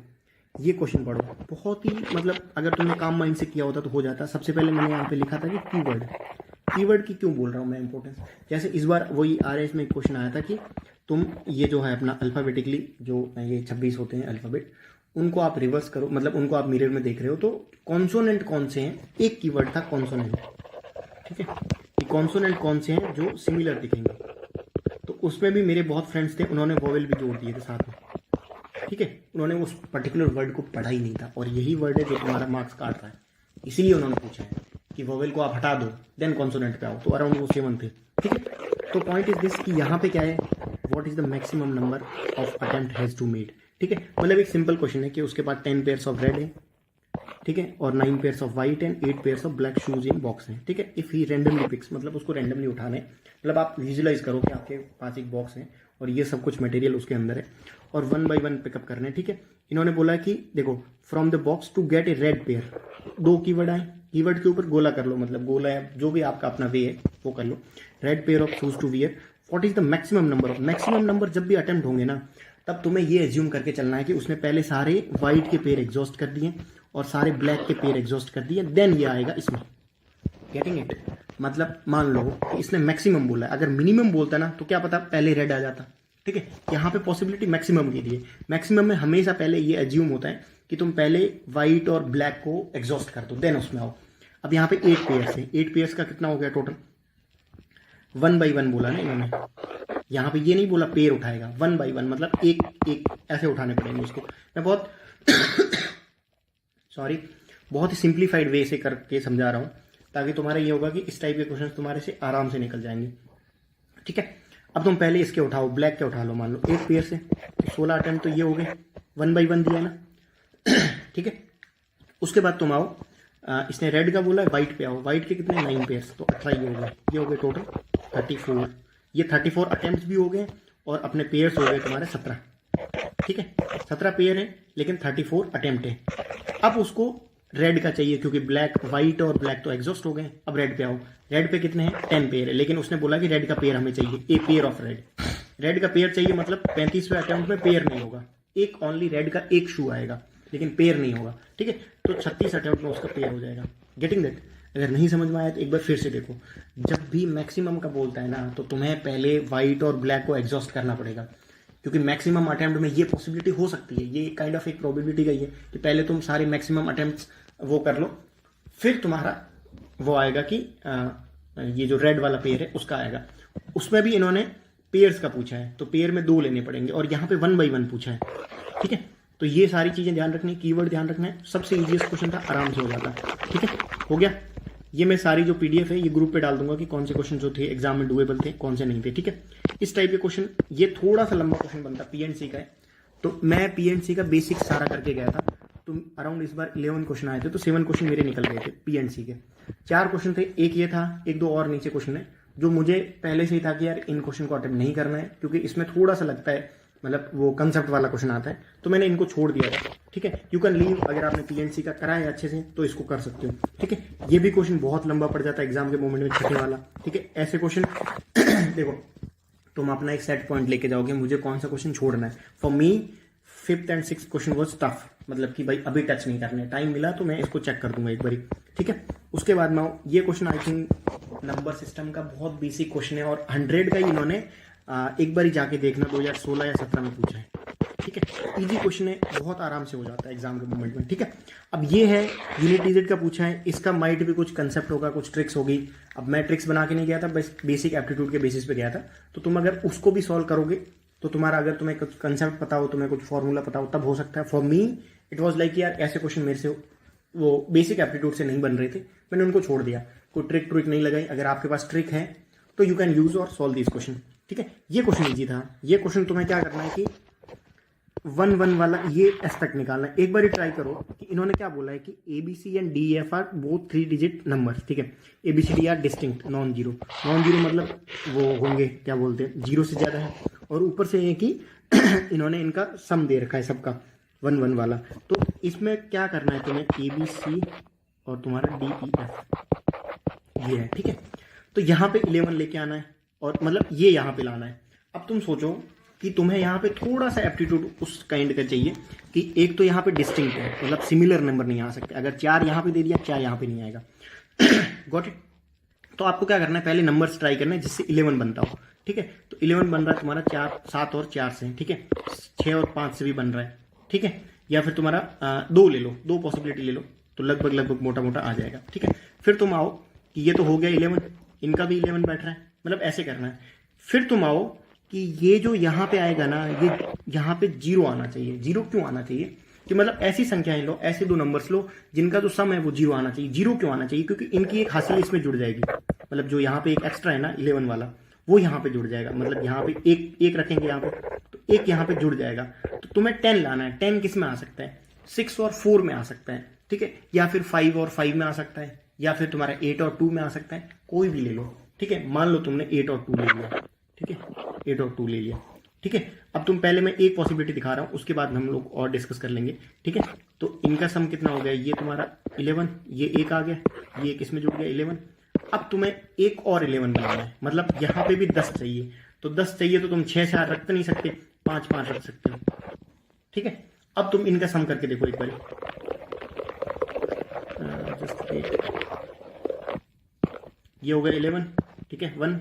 ये क्वेश्चन पढ़ो, बहुत ही मतलब अगर तुमने काम माइंड से किया होता तो हो जाता। सबसे पहले मैंने यहाँ पे लिखा था कि कीवर्ड की क्यों बोल रहा हूँ मैं इंपॉर्टेंस। जैसे इस बार वही RS में एक क्वेश्चन आया था कि तुम ये जो है अपना अल्फाबेटिकली जो ये 26 होते हैं अल्फाबेट, उनको आप रिवर्स करो, मतलब उनको आप मिरर में देख रहे हो तो कॉन्सोनेंट कौन से हैं। एक कीवर्ड था कॉन्सोनेंट। ठीक है, ये कॉन्सोनेंट कौन से हैं जो सिमिलर दिखेंगे, तो उसमें भी मेरे बहुत फ्रेंड्स थे, उन्होंने वोवेल भी जोड़ दिए थे साथ में। ठीक है, उन्होंने उस पर्टिकुलर वर्ड को पढ़ा ही नहीं था और यही वर्ड है जो तुम्हारा मार्क्स काट रहा है, इसीलिए उन्होंने पूछा है कि वोवेल को आप हटा दो देन कॉन्सोनेंट पे आओ, तो अराउंड वो 7 थे। ठीक है, तो पॉइंट इज दिस कि यहाँ पे क्या है, what is the maximum number of attempt has to made. ठीक है, मतलब एक सिंपल क्वेश्चन है कि उसके पास 10 पेयर्स ऑफ रेड है, ठीक है, और 9 pairs of white and 8 pairs of black shoes in box है। ठीक है, इफ ही रैंडमली पिक्स, मतलब उसको रैंडमली उठाना है, मतलब आप विजुअलाइज करो कि आपके पास एक बॉक्स है और ये सब कुछ मटेरियल उसके अंदर है और 1 by 1 पिकअप करने। ठीक है, इन्होंने बोला कि देखो from the box to get a red pair, 2 keyword आए, कीवर्ड के ऊपर गोला कर लो, मतलब गोला है जो भी आपका अपना वे है वो कर लो। Red pair of shoes to wear, what is the maximum number of, maximum number जब भी अटेम्प्ट होंगे ना तब तुम्हें ये एज्यूम करके चलना है कि उसने पहले सारे व्हाइट के पेयर एग्जॉस्ट कर दिए और सारे ब्लैक के पेयर एग्जॉस्ट कर दिए, देन ये आएगा इसमें। गेटिंग इट, मतलब मान लो कि इसने मैक्सिमम बोला है, अगर मिनिमम बोलता ना तो क्या पता पहले रेड आ जाता। ठीक है, यहाँ पे पॉसिबिलिटी मैक्सिमम की दी है। मैक्सिमम में हमेशा पहले ये एज्यूम होता है कि तुम पहले व्हाइट और ब्लैक को एग्जॉस्ट कर दो देन उसमें आओ। अब यहाँ पे 8 पेयर्स है, 8 पेयर्स का कितना हो गया टोटल, 1 by 1 बोला ना इन्होंने, यहाँ पे ये नहीं बोला पेयर उठाएगा, 1 by 1 मतलब एक एक ऐसे उठाने पड़ेंगे उसको। मैं बहुत सॉरी बहुत ही सिंप्लीफाइड वे से करके समझा रहा हूँ ताकि तुम्हारा ये होगा कि इस टाइप के क्वेश्चन तुम्हारे से आराम से निकल जाएंगे। ठीक है, अब तुम पहले इसके उठाओ, ब्लैक के उठा लो, मान लो 8 पेयर से 16 अटेम्प्ट तो ये हो गए, 1 by 1 दिया ना। ठीक है, उसके बाद तुम आओ, इसने रेड का बोला है, व्हाइट पे आओ, व्हाइट के कितने 9 पेयर्स, तो 18 ये हो गए टोटल 34। ये 34 अटेम्प्ट भी हो गए और अपने पेयर्स हो गए तुम्हारे 17। ठीक है, 17 पेयर है लेकिन 34 अटेम्प्ट है। अब उसको रेड का चाहिए क्योंकि ब्लैक, व्हाइट और ब्लैक तो एग्जॉस्ट हो गए। अब रेड पे आओ, रेड पे कितने हैं 10 पेयर है, लेकिन उसने बोला कि रेड का पेयर हमें चाहिए, a pair of red. Red का पेयर चाहिए मतलब 35वें अटेम्प्ट में पेयर नहीं होगा, एक ओनली रेड का एक शू आएगा लेकिन पेयर नहीं होगा। ठीक है, तो 36 अटेम्प्ट में उसका पेयर हो जाएगा। Getting that? अगर नहीं समझ में आया तो एक बार फिर से देखो, जब भी मैक्सिमम का बोलता है ना तो तुम्हें पहले व्हाइट और ब्लैक को एग्जॉस्ट करना पड़ेगा क्योंकि मैक्सिमम अटेम्प्ट में ये पॉसिबिलिटी हो सकती है, ये काइंड ऑफ एक प्रोबेबिलिटी गई है कि पहले तुम सारे मैक्सिमम अटेम्प्ट्स वो कर लो, फिर तुम्हारा वो आएगा कि ये जो रेड वाला पेयर है उसका आएगा। उसमें भी इन्होंने पेयर्स का पूछा है तो पेयर में 2 लेने पड़ेंगे और यहाँ पे 1 by 1 पूछा है। ठीक है, तो ये सारी चीजें ध्यान रखनी, कीवर्ड ध्यान रखना है। सबसे इजीएस्ट क्वेश्चन था, आराम से हो जाता। ठीक है, हो गया। ये मैं सारी जो PDF है ये ग्रुप पे डाल दूंगा कि कौन से क्वेश्चन जो थे एग्जाम में डुएबल थे, कौन से नहीं थे। ठीक है, इस टाइप के क्वेश्चन, ये थोड़ा सा लंबा क्वेश्चन बनता, PNC का है, तो मैं PNC का बेसिक सारा करके गया था। तो अराउंड इस बार 11 क्वेश्चन आए थे तो 7 क्वेश्चन मेरे निकल गए थे PNC के। 4 क्वेश्चन थे, एक ये था, 1-2 और नीचे क्वेश्चन है जो मुझे पहले से ही था कि यार इन क्वेश्चन को अटेम्प्ट नहीं करना है क्योंकि इसमें थोड़ा सा लगता है, मतलब वो कंसेप्ट वाला क्वेश्चन आता है, तो मैंने इनको छोड़ दिया था। ठीक है, यू कैन लीव, अगर आपने PNC का करा है अच्छे से तो इसको कर सकते हो। ठीक है, ये भी क्वेश्चन बहुत लंबा पड़ जाता है एग्जाम के मोमेंट में, छठे वाला। ठीक है, ऐसे क्वेश्चन देखो तुम अपना एक सेट पॉइंट लेके जाओगे, मुझे कौन सा क्वेश्चन छोड़ना है। For me 5th and 6th question was tough, मतलब कि भाई अभी टच नहीं करने, टाइम मिला तो मैं इसको चेक कर दूंगा एक बारी। ठीक है, उसके बाद मैं ये question I think number system का बहुत बेसिक क्वेश्चन है और 100 का ही इन्होंने एक बार ही जाके देखना 2016 या 17 में पूछा है। ठीक है, इजी क्वेश्चन है, बहुत आराम से हो जाता है एग्जाम के मोमेंट में। ठीक है, अब ये है यूनिट डिजिट का पूछा है, इसका माइट भी कुछ कंसेप्ट होगा, कुछ ट्रिक्स होगी। अब मैं ट्रिक्स बना के नहीं गया था, बस बेसिक एप्टीट्यूड के बेसिस पे गया था। तो तुम अगर उसको भी सॉल्व करोगे तो तुम्हारा, अगर तुम्हें कुछ कंसेप्ट पता हो, तुम्हें कुछ फॉर्मूला पता हो, तब हो सकता है। For me it was like यार ऐसे क्वेश्चन मेरे से वो बेसिक एप्टीट्यूड से नहीं बन रहे थे, मैंने उनको छोड़ दिया, कोई ट्रिक नहीं लगाई। अगर आपके पास ट्रिक है तो यू कैन यूज और सॉल्व दिस क्वेश्चन। ठीक है, ये क्वेश्चन इजी था। ये क्वेश्चन तुम्हें क्या करना है कि 1 1 वाला ये एस तक निकालना है। एक बार ट्राई करो कि इन्होंने क्या बोला है कि ABC and DEF are both 3 digit number. ठीक है, ABCD are distinct non zero. Non zero मतलब वो होंगे, क्या बोलते हैं, जीरो से ज्यादा है। और ऊपर से ये कि इन्होंने इनका सम दे रखा है सबका 1 1 वाला। तो इसमें क्या करना है तुम्हें, ABC और तुम्हारा DEF ये है। ठीक है, तो यहाँ पे 11 लेके आना है, और मतलब ये यहाँ पे लाना है। अब तुम सोचो कि तुम्हें यहाँ पे थोड़ा सा एप्टीट्यूड उस काइंड का चाहिए कि एक तो यहाँ पे डिस्टिंक्ट है, मतलब सिमिलर नंबर नहीं आ सकते। अगर 4 यहाँ पे दे दिया, 4 यहाँ पे नहीं आएगा। Got it. तो आपको क्या करना है, पहले नंबर्स ट्राई करना है जिससे 11 बनता हो। ठीक है, तो 11 बन रहा है तुम्हारा 4 7 और 4 से। ठीक है, 6 और 5 से भी बन रहा है। ठीक है, या फिर तुम्हारा 2 ले लो, 2 पॉसिबिलिटी ले लो, तो लगभग मोटा मोटा आ जाएगा। ठीक है, फिर तुम आओ कि ये तो हो गया 11, इनका भी 11 बैठ रहा है, मतलब ऐसे करना है। फिर तुम आओ कि ये जो यहाँ पे आएगा ना, ये यहाँ पे 0 आना चाहिए। 0 क्यों आना चाहिए, कि मतलब ऐसी संख्याएं लो, ऐसे 2 नंबर्स लो जिनका जो सम है वो 0 आना चाहिए। 0 क्यों आना चाहिए, क्योंकि इनकी एक हासिल इसमें जुड़ जाएगी। मतलब जो यहाँ पे एक एक्स्ट्रा है ना 11 वाला, वो यहाँ पे जुड़ जाएगा। मतलब यहाँ पे एक रखेंगे यहाँ पे, तो एक यहाँ पे जुड़ जाएगा। तो तुम्हें 10 लाना है। 10 किस में आ सकता है, 6 और 4 में आ सकता है। ठीक है, या फिर 5 और 5 में आ सकता है, या फिर तुम्हारा 8 और 2 में आ सकता है, कोई भी ले लो। ठीक है, मान लो तुमने 8 और 2 ले लिया। ठीक है, 8 और 2 ले लिया। ठीक है, अब तुम पहले मैं एक पॉसिबिलिटी दिखा रहा हूं, उसके बाद हम लोग और डिस्कस कर लेंगे। ठीक है, तो इनका सम कितना हो गया, ये तुम्हारा 11, ये एक आ गया, ये किस में जुड़ गया 11। अब तुम्हें एक और 11 बनाना है, मतलब यहाँ पे भी 10 चाहिए। तो 10 चाहिए तो तुम 6 4 रख तो नहीं सकते, 5 5 रख सकते हो। ठीक है, अब तुम इनका सम करके देखो एक बार। ये हो गया 11। ठीक है, 1,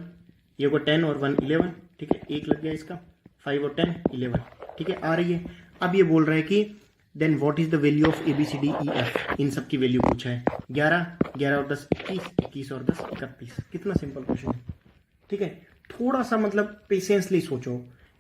ये होगा 10 और 1 11। ठीक है, एक लग गया इसका, 5 और 10 11। ठीक है, आ रही है। अब ये बोल रहा है कि then what is the value of ABCDEF। इन सब की वैल्यू पूछा है। 11 11 और 10 21, 21 और 10 31। कितना सिंपल क्वेश्चन है। ठीक है, थोड़ा सा मतलब पेशेंसली सोचो।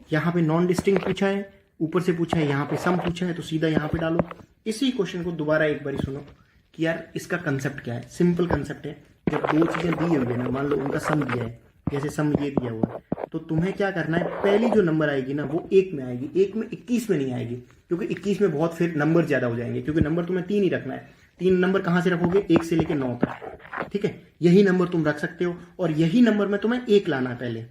यहाँ पे नॉन डिस्टिंक्ट पूछा है, ऊपर से पूछा है, यहाँ पे सम पूछा है, तो सीधा यहाँ पे डालो। इसी क्वेश्चन को दोबारा एक बार सुनो कि यार इसका कंसेप्ट क्या है। सिंपल कंसेप्ट है, जब 2 चीजें दी हुई है ना, मान लो उनका सम दिया है, जैसे सम ये दिया हुआ है, तो तुम्हें क्या करना है, पहली जो नंबर आएगी ना वो 1 में आएगी। 1 में 21 में नहीं आएगी, क्योंकि 21 में बहुत फिर नंबर ज्यादा हो जाएंगे, क्योंकि नंबर तुम्हें 3 ही रखना है। 3 नंबर कहां से रखोगे, 1 से लेकर 9 तक। ठीक है, यही नंबर तुम रख सकते हो, और यही नंबर में तुम्हें 1 लाना है पहले।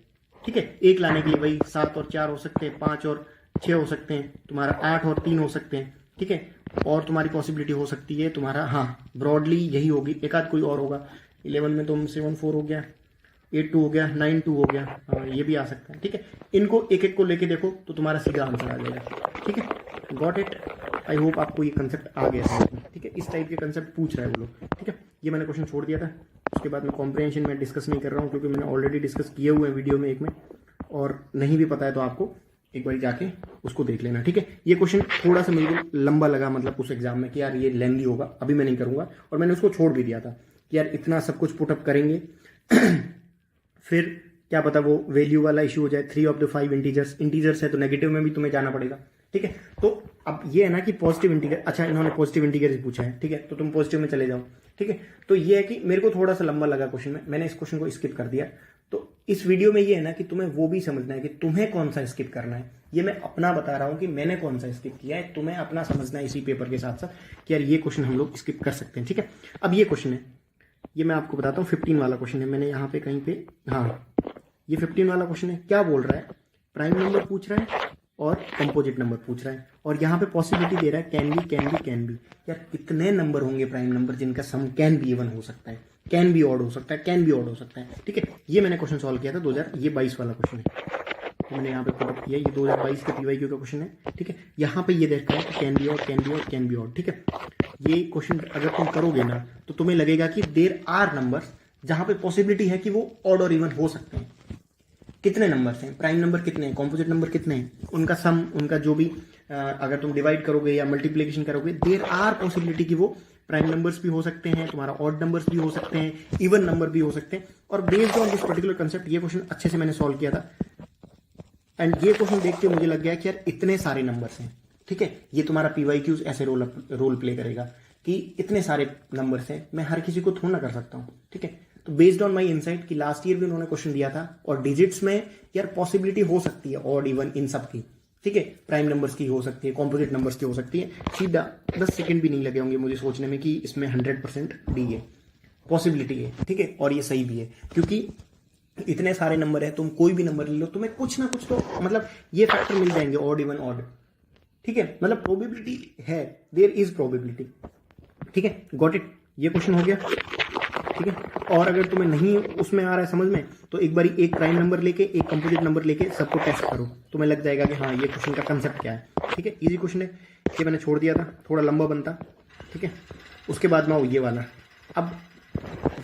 ठीक है, 1 लाने के लिए वही 7 और 4 हो सकते हैं, 5 और 6 हो सकते हैं, तुम्हारा 8 और 3 हो सकते हैं। ठीक है, और तुम्हारी पॉसिबिलिटी हो सकती है तुम्हारा, हाँ ब्रॉडली यही होगी, एक आध कोई और होगा। 11 में तुम 7 4 हो गया, 8 2 हो गया, 9 2 हो गया, हाँ ये भी आ सकता है। ठीक है, इनको एक एक को लेके देखो तो तुम्हारा सीधा आंसर आ जाएगा। ठीक है, गॉट इट। आई होप आपको ये कंसेप्ट आ गया समझ में। ठीक है, इस टाइप के कंसेप्ट पूछ रहा है वो लोग। ठीक है, ये मैंने क्वेश्चन छोड़ दिया था। उसके बाद में कॉम्प्रिहेंशन में डिस्कस नहीं कर रहा हूँ, क्योंकि मैंने ऑलरेडी डिस्कस किए हुए हैं वीडियो में एक में, और नहीं भी पता है तो आपको एक बार जाके उसको देख लेना। ठीक है, ये क्वेश्चन थोड़ा सा मेरे को लंबा लगा, मतलब उस एग्जाम में कि यार ये लेंदी होगा, अभी मैं नहीं करूंगा, और मैंने उसको छोड़ भी दिया था कि यार इतना सब कुछ पुटअप करेंगे फिर क्या पता वो वैल्यू वाला इशू हो जाए। 3 ऑफ द 5 इंटीजर्स है तो नेगेटिव में भी तुम्हें जाना पड़ेगा। ठीक है, तो अब ये है ना कि पॉजिटिव इंटीजर, अच्छा इन्होंने पॉजिटिव इंटीजर से पूछा है। ठीक है, तो तुम पॉजिटिव में चले जाओ। ठीक है, तो ये है कि मेरे को थोड़ा सा लंबा लगा क्वेश्चन में, मैंने इस क्वेश्चन को स्किप कर दिया। तो इस वीडियो में ये है ना कि तुम्हें वो भी समझना है कि तुम्हें कौन सा स्किप करना है। ये मैं अपना बता रहा हूं कि मैंने कौन सा स्किप किया है, तुम्हें अपना समझना है इसी पेपर के साथ साथ कि यार ये क्वेश्चन हम लोग स्किप कर सकते हैं। ठीक है, अब ये क्वेश्चन है, ये मैं आपको बताता हूँ 15 वाला क्वेश्चन है। मैंने यहाँ पे कहीं पे, हाँ ये 15 वाला क्वेश्चन है। क्या बोल रहा है, प्राइम नंबर पूछ रहा है और कंपोजिट नंबर पूछ रहा है, और यहाँ पे पॉसिबिलिटी दे रहा है कैन बी। यार कितने नंबर होंगे प्राइम नंबर जिनका सम कैन बी इवन हो सकता है, कैन बी ऑड हो सकता है, कैन बी ऑड हो सकता है। ठीक है, ये मैंने क्वेश्चन सॉल्व किया था 2022 वाला क्वेश्चन है, तो मैंने यहाँ पे पुटअप किया। ये 2022 के PYQ का क्वेश्चन है। ठीक है, यहाँ पे ये देखा है कैन बी ऑड। ठीक है, ये क्वेश्चन अगर तुम करोगे ना तो तुम्हें लगेगा कि देयर आर नंबर्स जहां पे पॉसिबिलिटी है कि वो ऑड और इवन हो सकते हैं। कितने नंबर्स हैं, प्राइम नंबर कितने हैं, कॉम्पोजिट नंबर कितने हैं, उनका सम, उनका जो भी अगर तुम डिवाइड करोगे या मल्टीप्लीकेशन करोगे, देयर आर पॉसिबिलिटी कि वो प्राइम नंबर्स भी हो सकते हैं, तुम्हारा ऑड नंबर्स भी हो सकते हैं, इवन नंबर भी हो सकते हैं। और based on this particular concept ये क्वेश्चन अच्छे से मैंने सॉल्व किया था, एंड ये क्वेश्चन देख के मुझे लग गया कि यार इतने सारे नंबर्स हैं, ठीक है, ये तुम्हारा पीवाईक्यूज ऐसे रोल प्ले करेगा कि इतने सारे नंबर्स हैं, मैं हर किसी को थोड़ा ना कर सकता हूँ, ठीक है। तो बेस्ड ऑन माय इनसाइट कि लास्ट ईयर भी उन्होंने क्वेश्चन दिया था और डिजिट्स में यार पॉसिबिलिटी हो सकती है ऑड इवन इन सब की, ठीक है, प्राइम नंबर्स की हो सकती है, कॉम्पोजिट नंबर्स की हो सकती है। सीधा 10 सेकंड भी नहीं लगे होंगे मुझे सोचने में कि इसमें 100% डी है, पॉसिबिलिटी है, ठीक है, और ये सही भी है क्योंकि इतने सारे नंबर है, तुम कोई भी नंबर ले लो तुम्हें कुछ ना कुछ तो मतलब ये फैक्टर मिल जाएंगे, ऑड इवन ऑड, ठीक है, मतलब प्रोबेबिलिटी है, देयर इज प्रोबेबिलिटी, ठीक है, गॉट इट। ये क्वेश्चन हो गया, ठीक है। और अगर तुम्हें नहीं उसमें आ रहा है समझ में, तो एक बारी एक प्राइम नंबर लेके एक कंपोजिट नंबर लेके सबको टेस्ट करो, तुम्हें लग जाएगा कि हाँ ये क्वेश्चन का कंसेप्ट क्या है, ठीक है। इजी क्वेश्चन है, ये मैंने छोड़ दिया था, थोड़ा लंबा बनता, ठीक है। उसके बाद में ये वाला, अब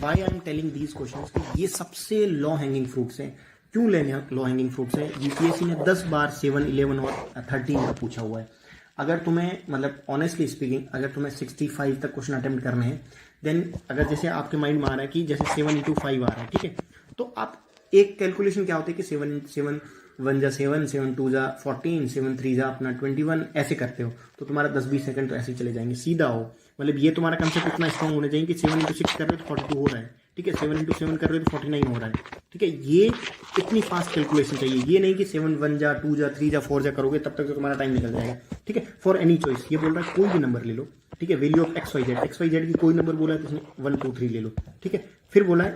why I am telling these questions कि ये सबसे लॉ हैंगिंग फ्रूट्स हैं। क्यों लेने लॉ हैंगिंग फ्रूट्स है? यूपीएससी ने 10 बार 7, 11 और 13 का पूछा हुआ है। अगर तुम्हें मतलब ऑनेस्टली स्पीकिंग अगर तुम्हें 65 तक क्वेश्चन अटेम्प्ट करने हैं, देन अगर जैसे आपके माइंड में आ रहा है कि जैसे 7 into 5 आ रहा है, ठीक है, तो आप एक कैलकुलेशन क्या होती है कि 7 1 जा 7, 7 2 जा 14, 7 3 जा अपना 21, ऐसे करते हो तो तुम्हारा 10-20 सेकंड तो ऐसे ही चले जाएंगे, सीधा हो। मतलब ये तुम्हारा कंसेप्ट इतना स्ट्रॉन्ग होना चाहिए कि 7 into 6 कर रहे हो तो 42 हो रहा है, ठीक है, 7 into 7 कर रहे हो तो 49 हो रहा है, ठीक है। ये इतनी फास्ट कैलकुलेशन चाहिए, ये नहीं कि 7 1 जा 2 जा 3 जा 4 जा करोगे तब तक तो तुम्हारा टाइम निकल जाएगा, ठीक है। फॉर एनी चॉइस, ये बोल रहा है कोई भी नंबर ले लो, ठीक है, वैल्यू ऑफ XYZ की कोई नंबर बोला है तो उसने 1 2 3 ले लो, ठीक है। फिर बोला है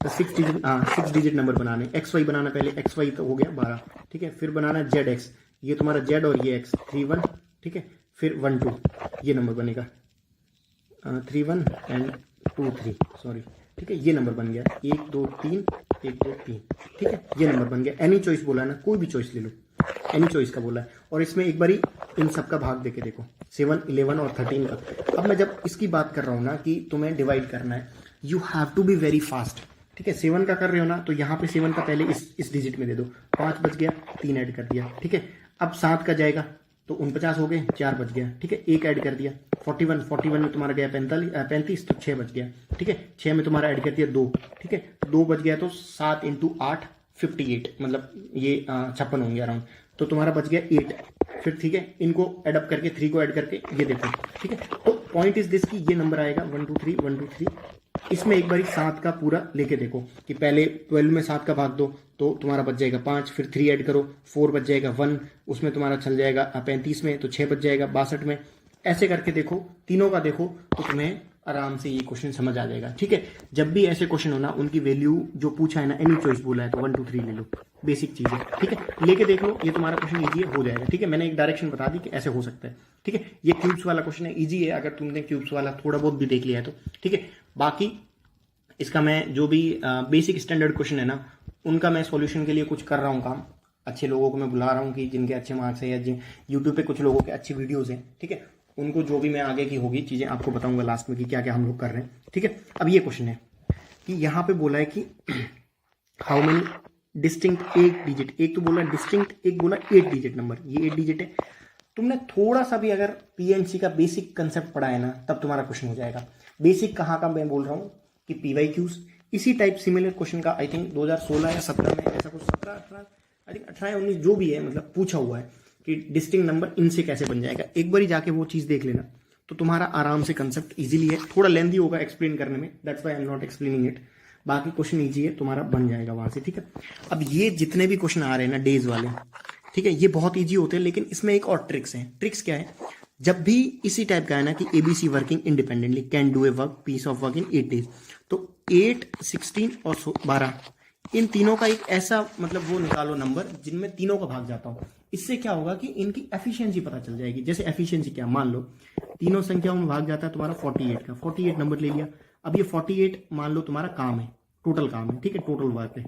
6 डिजिट नंबर बनाने, XY बनाना, पहले XY तो हो गया 12, ठीक है, फिर बनाना ZX, ये तुम्हारा Z और ये X 3 1, ठीक है, फिर 1 2 ये नंबर बनेगा 3 1 एंड 2 3 सॉरी, ठीक है, ये नंबर बन गया 1 2 3 1 2 3, ठीक है, ये नंबर बन गया। एनी चॉइस बोला है ना, कोई भी चॉइस ले लो, एनी चॉइस का बोला है। और इसमें एक बारी इन सब का भाग देके देखो 7 11 और 13 का। अब मैं जब इसकी बात कर रहा हूं ना कि तुम्हें डिवाइड करना है, you have to be very fast, ठीक है। 7 का कर रहे हो ना तो यहाँ पे 7 का पहले इस डिजिट में दे दो, 5 बच गया, 3 ऐड कर दिया, ठीक है। अब 7 का जाएगा तो 49 हो गए, 4 बच गया, ठीक है, 1 ऐड कर दिया, 41 में तुम्हारा गया 35 तो 6 बच गया, ठीक है, 6 में तुम्हारा ऐड कर दिया 2, ठीक है, 2 बच गया तो 7 into 8 58, मतलब ये 56 होंगे अराउंड, तो तुम्हारा बच गया 8। फिर ठीक है, इनको एडअप करके 3 को ऐड करके ये देखो, ठीक है। तो पॉइंट इज दिस कि ये नंबर आएगा 1 2 3 1 2 3। इसमें एक बारी 7 का पूरा लेके देखो कि पहले 12 में 7 का भाग दो तो तुम्हारा बच जाएगा 5, फिर 3 ऐड करो 4 बच जाएगा 1, उसमें तुम्हारा चल जाएगा 35 में तो 6 बच जाएगा 62 में। ऐसे करके देखो, तीनों का देखो तो तुम्हें आराम से ये क्वेश्चन समझ आ जाएगा, ठीक है। जब भी ऐसे क्वेश्चन हो ना, उनकी वैल्यू जो पूछा है ना, एनी चॉइस बोला है तो 1 2 3 ले लो, बेसिक चीज है, ठीक है, लेके देख लो, ये तुम्हारा क्वेश्चन इजी हो जाएगा, ठीक है। मैंने एक डायरेक्शन बता दी कि ऐसे हो सकता है, ठीक है। ये क्यूब्स वाला क्वेश्चन है, इजी है अगर तुमने क्यूब्स वाला थोड़ा बहुत भी देख लिया है तो, ठीक है। बाकी इसका मैं जो भी बेसिक स्टैंडर्ड क्वेश्चन है ना, उनका मैं सॉल्यूशन के लिए कुछ कर रहा हूँ काम, अच्छे लोगों को मैं बुला रहा हूँ कि जिनके अच्छे मार्क्स है या जिन यूट्यूब पे कुछ लोगों के अच्छी वीडियोस हैं, ठीक है, उनको जो भी मैं आगे की होगी चीजें आपको बताऊंगा लास्ट में कि क्या क्या हम लोग कर रहे हैं, ठीक है। अब ये क्वेश्चन है कि यहाँ पे बोला है कि हाउ मेनी डिस्टिंक्ट 8 डिजिट, एक तो बोला डिस्टिंक्ट, एक बोला 8 डिजिट नंबर, ये 8 डिजिट है। तुमने थोड़ा सा भी अगर पीएनसी का बेसिक कंसेप्ट पढ़ा है ना, तब तुम्हारा क्वेश्चन हो जाएगा। बेसिक कहाँ का मैं बोल रहा हूँ कि पीवाईक्यूज, इसी टाइप सिमिलर क्वेश्चन का आई थिंक 2016 या 17 में ऐसा कुछ 17 18 आई थिंक 18 19 जो भी है, मतलब पूछा हुआ है कि डिस्टिंक्ट नंबर इनसे कैसे बन जाएगा। एक बार जाके वो चीज देख लेना तो तुम्हारा आराम से कंसेप्ट इजीली है, थोड़ा लेंथी होगा एक्सप्लेन करने में, that's why I am not explaining it. बाकी क्वेश्चन इजी है, तुम्हारा बन जाएगा वहां से, ठीक है। अब ये जितने भी क्वेश्चन आ रहे हैं ना डेज वाले, ठीक है, ये बहुत ईजी होते हैं, लेकिन इसमें एक और ट्रिक्स है। ट्रिक्स क्या है? जब भी इसी टाइप का है ना कि ABC working independently, can do a work piece of work in 8 days, तो 8 16 और 12 इन तीनों का एक ऐसा मतलब वो निकालो नंबर जिनमें तीनों का भाग जाता हो। इससे क्या होगा कि इनकी एफिशिएंसी पता चल जाएगी। जैसे एफिशिएंसी क्या, मान लो तीनों संख्याओं में भाग जाता है तुम्हारा 48 का, 48 नंबर ले लिया। अब ये 48 मान लो तुम्हारा काम है, टोटल काम है, ठीक है, टोटल वर्क है।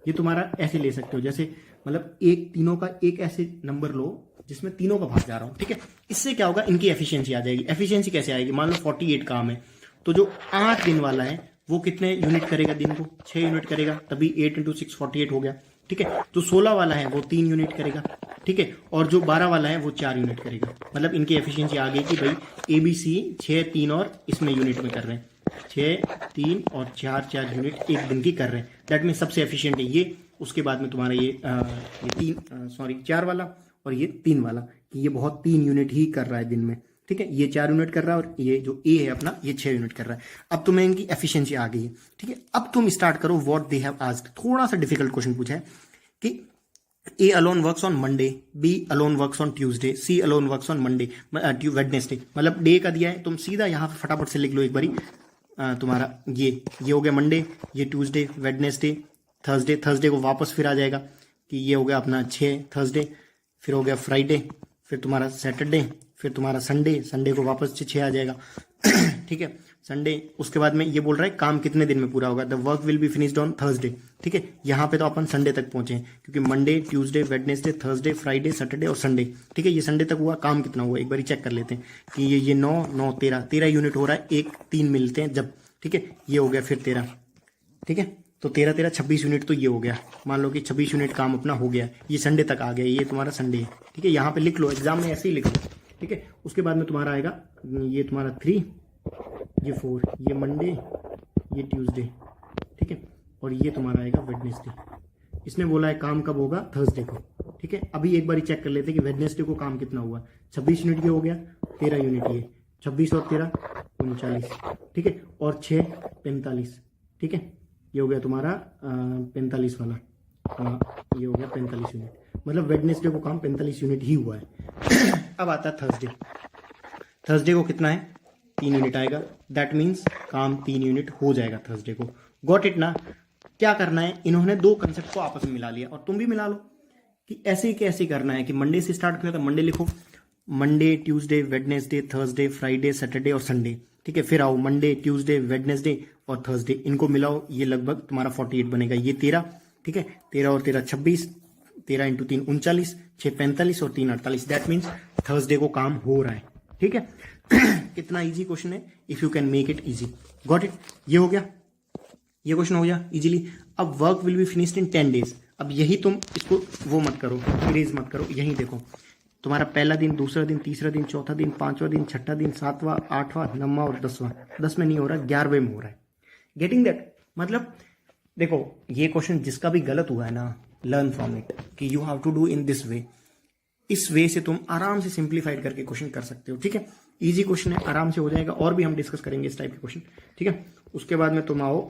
ये तुम्हारा ऐसे ले सकते हो, जैसे मतलब एक तीनों का एक ऐसे नंबर लो जिसमें तीनों का भाग जा रहा हूं, ठीक है। इससे क्या होगा, इनकी एफिशिएंसी आ जाएगी। एफिशिएंसी कैसे आएगी, मान लो 48 काम है तो जो 8 दिन वाला है वो कितने यूनिट करेगा दिन को, 6 यूनिट करेगा, तभी 8 into 6 48 हो गया, ठीक है। जो 16 वाला है वो 3 यूनिट करेगा, ठीक है। और जो 12 वाला है वो 4 यूनिट करेगा। मतलब इनकी एफिशिएंसी आ गई कि भाई ABC 6, 3 और इसमें यूनिट में कर रहे हैं, 6, 3 और 4 यूनिट एक दिन की कर रहे हैं। दैट मीन सबसे एफिशिएंट है ये। उसके बाद में तुम्हारा ये 4 वाला और ये 3 वाला, कि ये बहुत 3 यूनिट ही कर रहा है दिन में, ठीक है। ये 4 यूनिट कर रहा है और ये जो ए है अपना ये 6 यूनिट कर रहा है। अब तुम्हें इनकी एफिशिएंसी आ गई है, ठीक है। अब तुम स्टार्ट करो व्हाट दे हैव आस्क्ड। थोड़ा सा डिफिकल्ट क्वेश्चन पूछा है कि A alone works on Monday, B alone works on Tuesday, C alone works on Monday, Wednesday। मतलब डे का दिया है, तुम सीधा यहाँ पे फटाफट से लिख लो एक बारी। तुम्हारा ये हो गया मंडे, ये ट्यूसडे, वेडनेसडे, थर्सडे। थर्सडे को वापस फिर आ जाएगा कि ये हो गया अपना 6 थर्सडे, फिर हो गया फ्राइडे, फिर तुम्हारा सैटरडे, फिर तुम्हारा संडे। संडे को वापस से 6 आ जाएगा, ठीक है, संडे। उसके बाद में ये बोल रहा है काम कितने दिन में पूरा होगा, the work will be finished on Thursday, ठीक है। यहाँ पे तो अपन संडे तक पहुंचे हैं, क्योंकि Monday, Tuesday, Wednesday, Thursday, Friday, Saturday और संडे, ठीक है। ये संडे तक हुआ, काम कितना हुआ एक बार चेक कर लेते हैं कि ये 9, 13 यूनिट हो रहा है, 1, 3 मिलते हैं जब, ठीक है। ये हो गया फिर 13, ठीक है। तो 13, 26 यूनिट तो ये हो गया। मान लो कि 26 यूनिट काम अपना हो गया, ये संडे तक आ गया, ये तुम्हारा संडे है, ठीक है। यहाँ पे लिख लो, एग्जाम में ऐसे ही लिख लो, ठीक है। उसके बाद में तुम्हारा आएगा ये तुम्हारा 3, ये 4, ये मंडे, ये ट्यूसडे, ठीक है। और ये तुम्हारा आएगा वेडनेसडे। इसने बोला है काम कब होगा, थर्सडे को, ठीक है। अभी एक बार चेक कर लेते हैं कि वेडनेसडे को काम कितना हुआ। 26 यूनिट ये हो गया, 13 यूनिट ये, 26 और 13 39, ठीक है। और 6 45, ठीक है। ये हो गया तुम्हारा 45 वाला, ये हो गया 45 यूनिट। मतलब वेडनेसडे को काम 45 यूनिट ही हुआ है। अब आता है थर्सडे। थर्सडे को कितना है, 3 यूनिट आएगा। दैट मीन्स काम 3 यूनिट हो जाएगा थर्सडे को। गॉट इट ना। क्या करना है, इन्होंने 2 कंसेप्ट को आपस में मिला लिया, और तुम भी मिला लो कि ऐसे ही कैसे करना है कि मंडे से स्टार्ट किया था, मंडे लिखो, Monday, Tuesday, Wednesday, Thursday, Friday, Saturday और संडे, ठीक है। फिर आओ मंडे, ट्यूसडे, वेडनेसडे और थर्सडे, इनको मिलाओ, ये लगभग तुम्हारा 48 बनेगा। ये 13, ठीक है, 13 और 13 26, 13 × 3 39, 6 45 और 3 48। दैट मीन्स थर्सडे को काम हो रहा है, ठीक है। कितना इजी क्वेश्चन है, if you can make it easy. Got it. ये हो गया, ये क्वेश्चन हो गया इजीली। अब work will be finished in 10 days. अब यही तुम इसको वो मत करो, इरेज मत करो, यही देखो तुम्हारा पहला दिन, दूसरा दिन, तीसरा दिन, चौथा दिन, 5वां दिन, 6ठा दिन, 7वां, 8वां, 9वां और 10वां। 10 में नहीं हो रहा, 11वें में हो रहा है। Getting that. मतलब देखो ये क्वेश्चन जिसका भी गलत हुआ है ना, लर्न फ्रॉम इट कि you have to do in this way. इस वे से तुम आराम से सिंप्लीफाइड करके क्वेश्चन कर सकते हो, ठीक है। इजी क्वेश्चन है, आराम से हो जाएगा, और भी हम डिस्कस करेंगे इस टाइप के क्वेश्चन, ठीक है। उसके बाद में तुम आओ,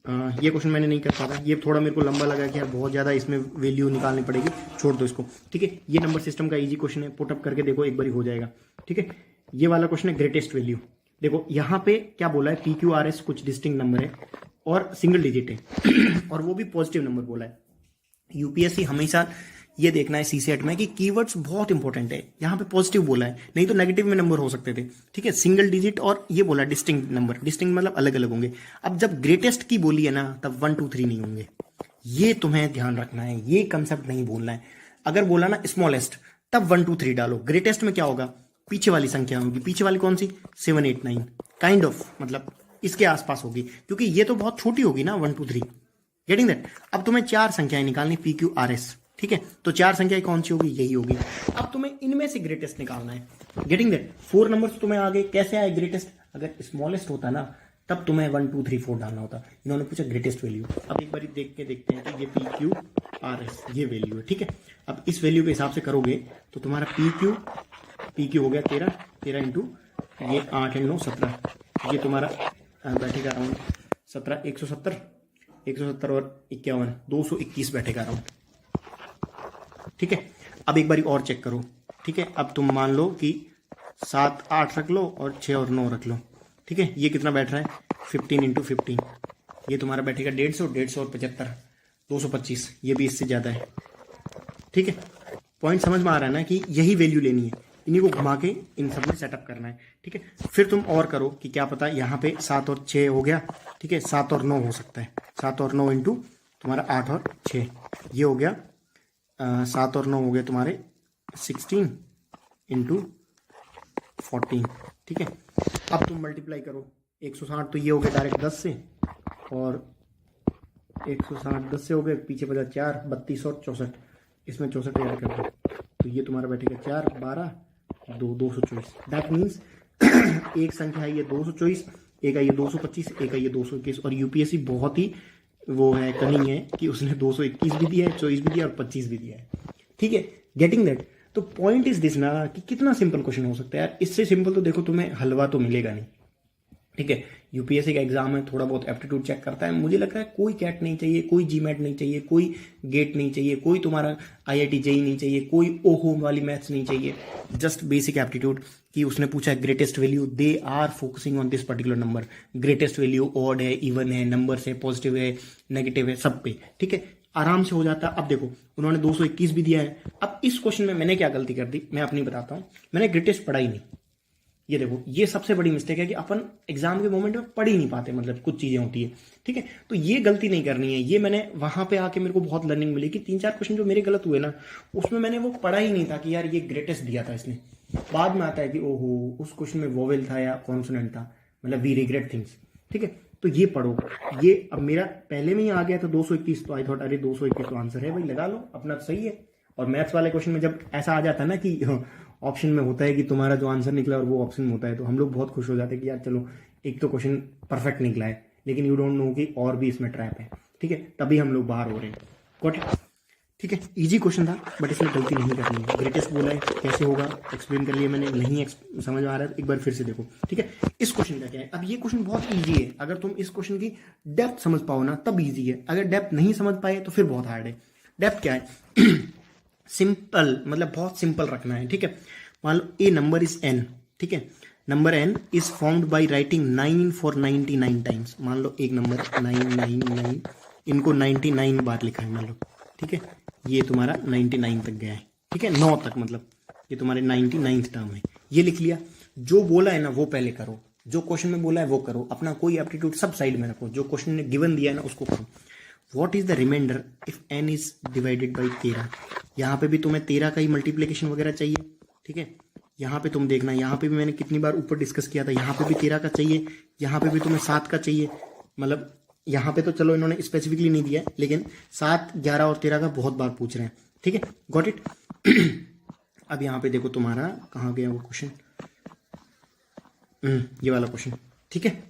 ये क्वेश्चन मैंने नहीं कर पाता, ये थोड़ा मेरे को लंबा लगा कि यार बहुत ज्यादा इसमें वैल्यू निकालनी पड़ेगी, छोड़ दो इसको, ठीक है। ये नंबर सिस्टम का इजी क्वेश्चन है, पुटअप करके देखो एक बार हो जाएगा, ठीक है। ये वाला क्वेश्चन है ग्रेटेस्ट वैल्यू। देखो यहाँ पे क्या बोला है, PQRS कुछ डिस्टिंक्ट नंबर है और सिंगल डिजिट है और वो भी पॉजिटिव नंबर बोला है। यूपीएससी हमेशा ये देखना है सीसेट में कि कीवर्ड्स बहुत इंपॉर्टेंट है। यहाँ पे पॉजिटिव बोला है, नहीं तो नेगेटिव में नंबर हो सकते थे, ठीक है। सिंगल डिजिट और ये बोला डिस्टिंक्ट नंबर, डिस्टिंक्ट मतलब अलग अलग होंगे। अब जब ग्रेटेस्ट की बोली है ना, तब 1 2 3 नहीं होंगे, ये तुम्हें ध्यान रखना है, ये कंसेप्ट नहीं बोलना है। अगर बोला ना स्मॉलेस्ट, तब 1 2 3 डालो। ग्रेटेस्ट में क्या होगा, पीछे वाली संख्या होगी। पीछे वाली कौन सी, 7 8 9 काइंड ऑफ, मतलब इसके आसपास होगी, क्योंकि ये तो बहुत छोटी होगी ना 1 2 3। Getting that. अब तुम्हें 4 संख्याएं निकालनी, PQRS, ठीक है। तो 4 संख्याएं कौन सी होगी, यही होगी। अब तुम्हें इनमें से ग्रेटेस्ट निकालना है। Getting that. 4 नंबर्स तुम्हें आगे कैसे आए ग्रेटेस्ट, अगर स्मॉलेस्ट होता ना तब तुम्हें 1 2 3 4 डालना होता। इन्होंने पूछा ग्रेटेस्ट वैल्यू। अब एक बार देख के देखते हैं कि ये PQRS ये वैल्यू है, ठीक है। अब इस वैल्यू के हिसाब से करोगे तो तुम्हारा PQ हो गया 13, 13 इंटू ये 8 और 9 17, ये तुम्हारा बैठेगा अराउंड 17, 170 और 51 221 बैठेगा अराउंड, ठीक है। अब एक बार और चेक करो, ठीक है। अब तुम मान लो कि 7 8 रख लो और 6 और 9 रख लो, ठीक है। ये कितना बैठ रहा है, 15 इंटू 15, ये तुम्हारा बैठेगा 150, 150 और 75 225, ये भी इससे ज्यादा है, ठीक है। पॉइंट समझ में आ रहा है ना कि यही वैल्यू लेनी है, इन्हीं को घुमा के इन सब में सेटअप करना है, ठीक है। फिर तुम और करो कि क्या पता यहाँ पे 7 और 6 हो गया, ठीक है। 7 और 9 हो सकता है, 7 और 9 इंटू तुम्हारा 8 और 6, ये हो गया 7 और 9 हो गए तुम्हारे 16 इंटू 14, ठीक है। अब तुम मल्टीप्लाई करो 160, तो ये हो गया डायरेक्ट 10 से, और 160 10 से हो गए, पीछे बचा 4 32 और 64, इसमें 64 ऐड कर दो, तो ये तुम्हारा बैठेगा 4 12 2 224। दैट मीन्स एक संख्या है ये 224, एक है ये 225, एक है ये 221। और यूपीएससी बहुत ही वो है, कनिंग है कि उसने 221 भी दिया है, 24 भी दिया और 25 भी दिया है। ठीक है, गेटिंग दैट। तो पॉइंट इज दिस ना कि कितना सिंपल क्वेश्चन हो सकता है यार। इससे सिंपल तो देखो तुम्हें हलवा तो मिलेगा नहीं। ठीक है, यूपीएससी का एग्जाम है, थोड़ा बहुत एप्टीट्यूड चेक करता है। मुझे लगता है कोई कैट नहीं चाहिए, कोई जीमैट नहीं चाहिए, कोई गेट नहीं चाहिए, कोई तुम्हारा आईआईटी जेई नहीं चाहिए, कोई ओहो वाली मैथ्स नहीं चाहिए। जस्ट बेसिक एप्टीट्यूड कि उसने पूछा है greatest value, they are focusing on this particular number. Greatest value odd है, इवन है, नंबर्स है, पॉजिटिव है, नेगेटिव है, सब पे। ठीक है, आराम से हो जाता है। अब देखो उन्होंने 221 भी दिया है। अब इस क्वेश्चन में मैंने क्या गलती कर दी, मैं अपनी बताता हूं। मैंने ग्रेटेस्ट पढ़ा ही नहीं। ये देखो, ये सबसे बड़ी मिस्टेक है कि अपन एग्जाम के मोमेंट में पढ़ ही नहीं पाते, मतलब कुछ चीजें होती है। ठीक है, तो ये गलती नहीं करनी है। ये मैंने वहां पे आके मेरे को बहुत लर्निंग मिली कि 3-4 क्वेश्चन जो मेरे गलत हुए ना, उसमें मैंने वो पढ़ा ही नहीं था कि यार ये ग्रेटेस्ट दिया था इसने। बाद में आता है कि ओहो उस क्वेश्चन में वोवेल था या कॉन्सोनेंट था, मतलब वी रिग्रेट थिंग्स। ठीक है, तो ये पढ़ो। ये अब मेरा पहले में ही आ गया था 221, तो आई थॉट अरे 221 तो आंसर है भाई, लगा लो अपना, सही है। और मैथ्स वाले क्वेश्चन में जब ऐसा आ जाता है ना कि ऑप्शन में होता है कि तुम्हारा जो आंसर निकला और वो ऑप्शन में होता है, तो हम लोग बहुत खुश हो जाते हैं कि यार चलो एक तो क्वेश्चन परफेक्ट निकला है, लेकिन यू डोंट नो कि और भी इसमें ट्रैप है। ठीक है, तभी हम लोग बाहर हो रहे हैं। Got it? ठीक है, इजी क्वेश्चन था, बट इसमें गलती नहीं करनी है। ग्रेटेस्ट बोला है, कैसे होगा एक्सप्लेन कर लिया मैंने। नहीं समझ में आ रहा है, एक बार फिर से देखो। ठीक है, इस क्वेश्चन का क्या है। अब ये क्वेश्चन बहुत इजी है, अगर तुम इस क्वेश्चन की डेप्थ समझ पाओ ना तब इजी है। अगर डेप्थ नहीं समझ पाए तो फिर बहुत हार्ड है। डेप्थ क्या है सिंपल, मतलब बहुत सिंपल रखना है। ठीक है, मान लो ए नंबर इज एन। ठीक है, number n is formed by writing 9 for 99 times. मान लो एक नंबर 999, इनको 99 बार लिखा है मान लो। ठीक है, ये तुम्हारा 99 तक गया है। ठीक है, 9 तक, मतलब ये तुम्हारे 99th टर्म है। ये लिख लिया। जो बोला है ना वो पहले करो, जो क्वेश्चन में बोला है वो करो, अपना कोई एप्टीट्यूड सब साइड में रखो, जो क्वेश्चन ने गिवन दिया है ना उसको करो। What is the reminder if n is divided by 13। यहाँ पे भी तुम्हें 13 का ही मल्टीप्लीकेशन वगैरह चाहिए। ठीक है, यहाँ पे तुम देखना, यहाँ पे भी मैंने कितनी बार ऊपर डिस्कस किया था, यहाँ पे भी 13 का चाहिए, यहाँ पे भी तुम्हें 7 का चाहिए। मतलब यहाँ पे तो चलो इन्होंने स्पेसिफिकली नहीं दिया है, लेकिन 7, 11 और 13 का बहुत बार पूछ रहे हैं। ठीक है, गॉट इट? अब यहाँ पे देखो तुम्हारा कहाँ गया वो क्वेश्चन, ये वाला क्वेश्चन। ठीक है,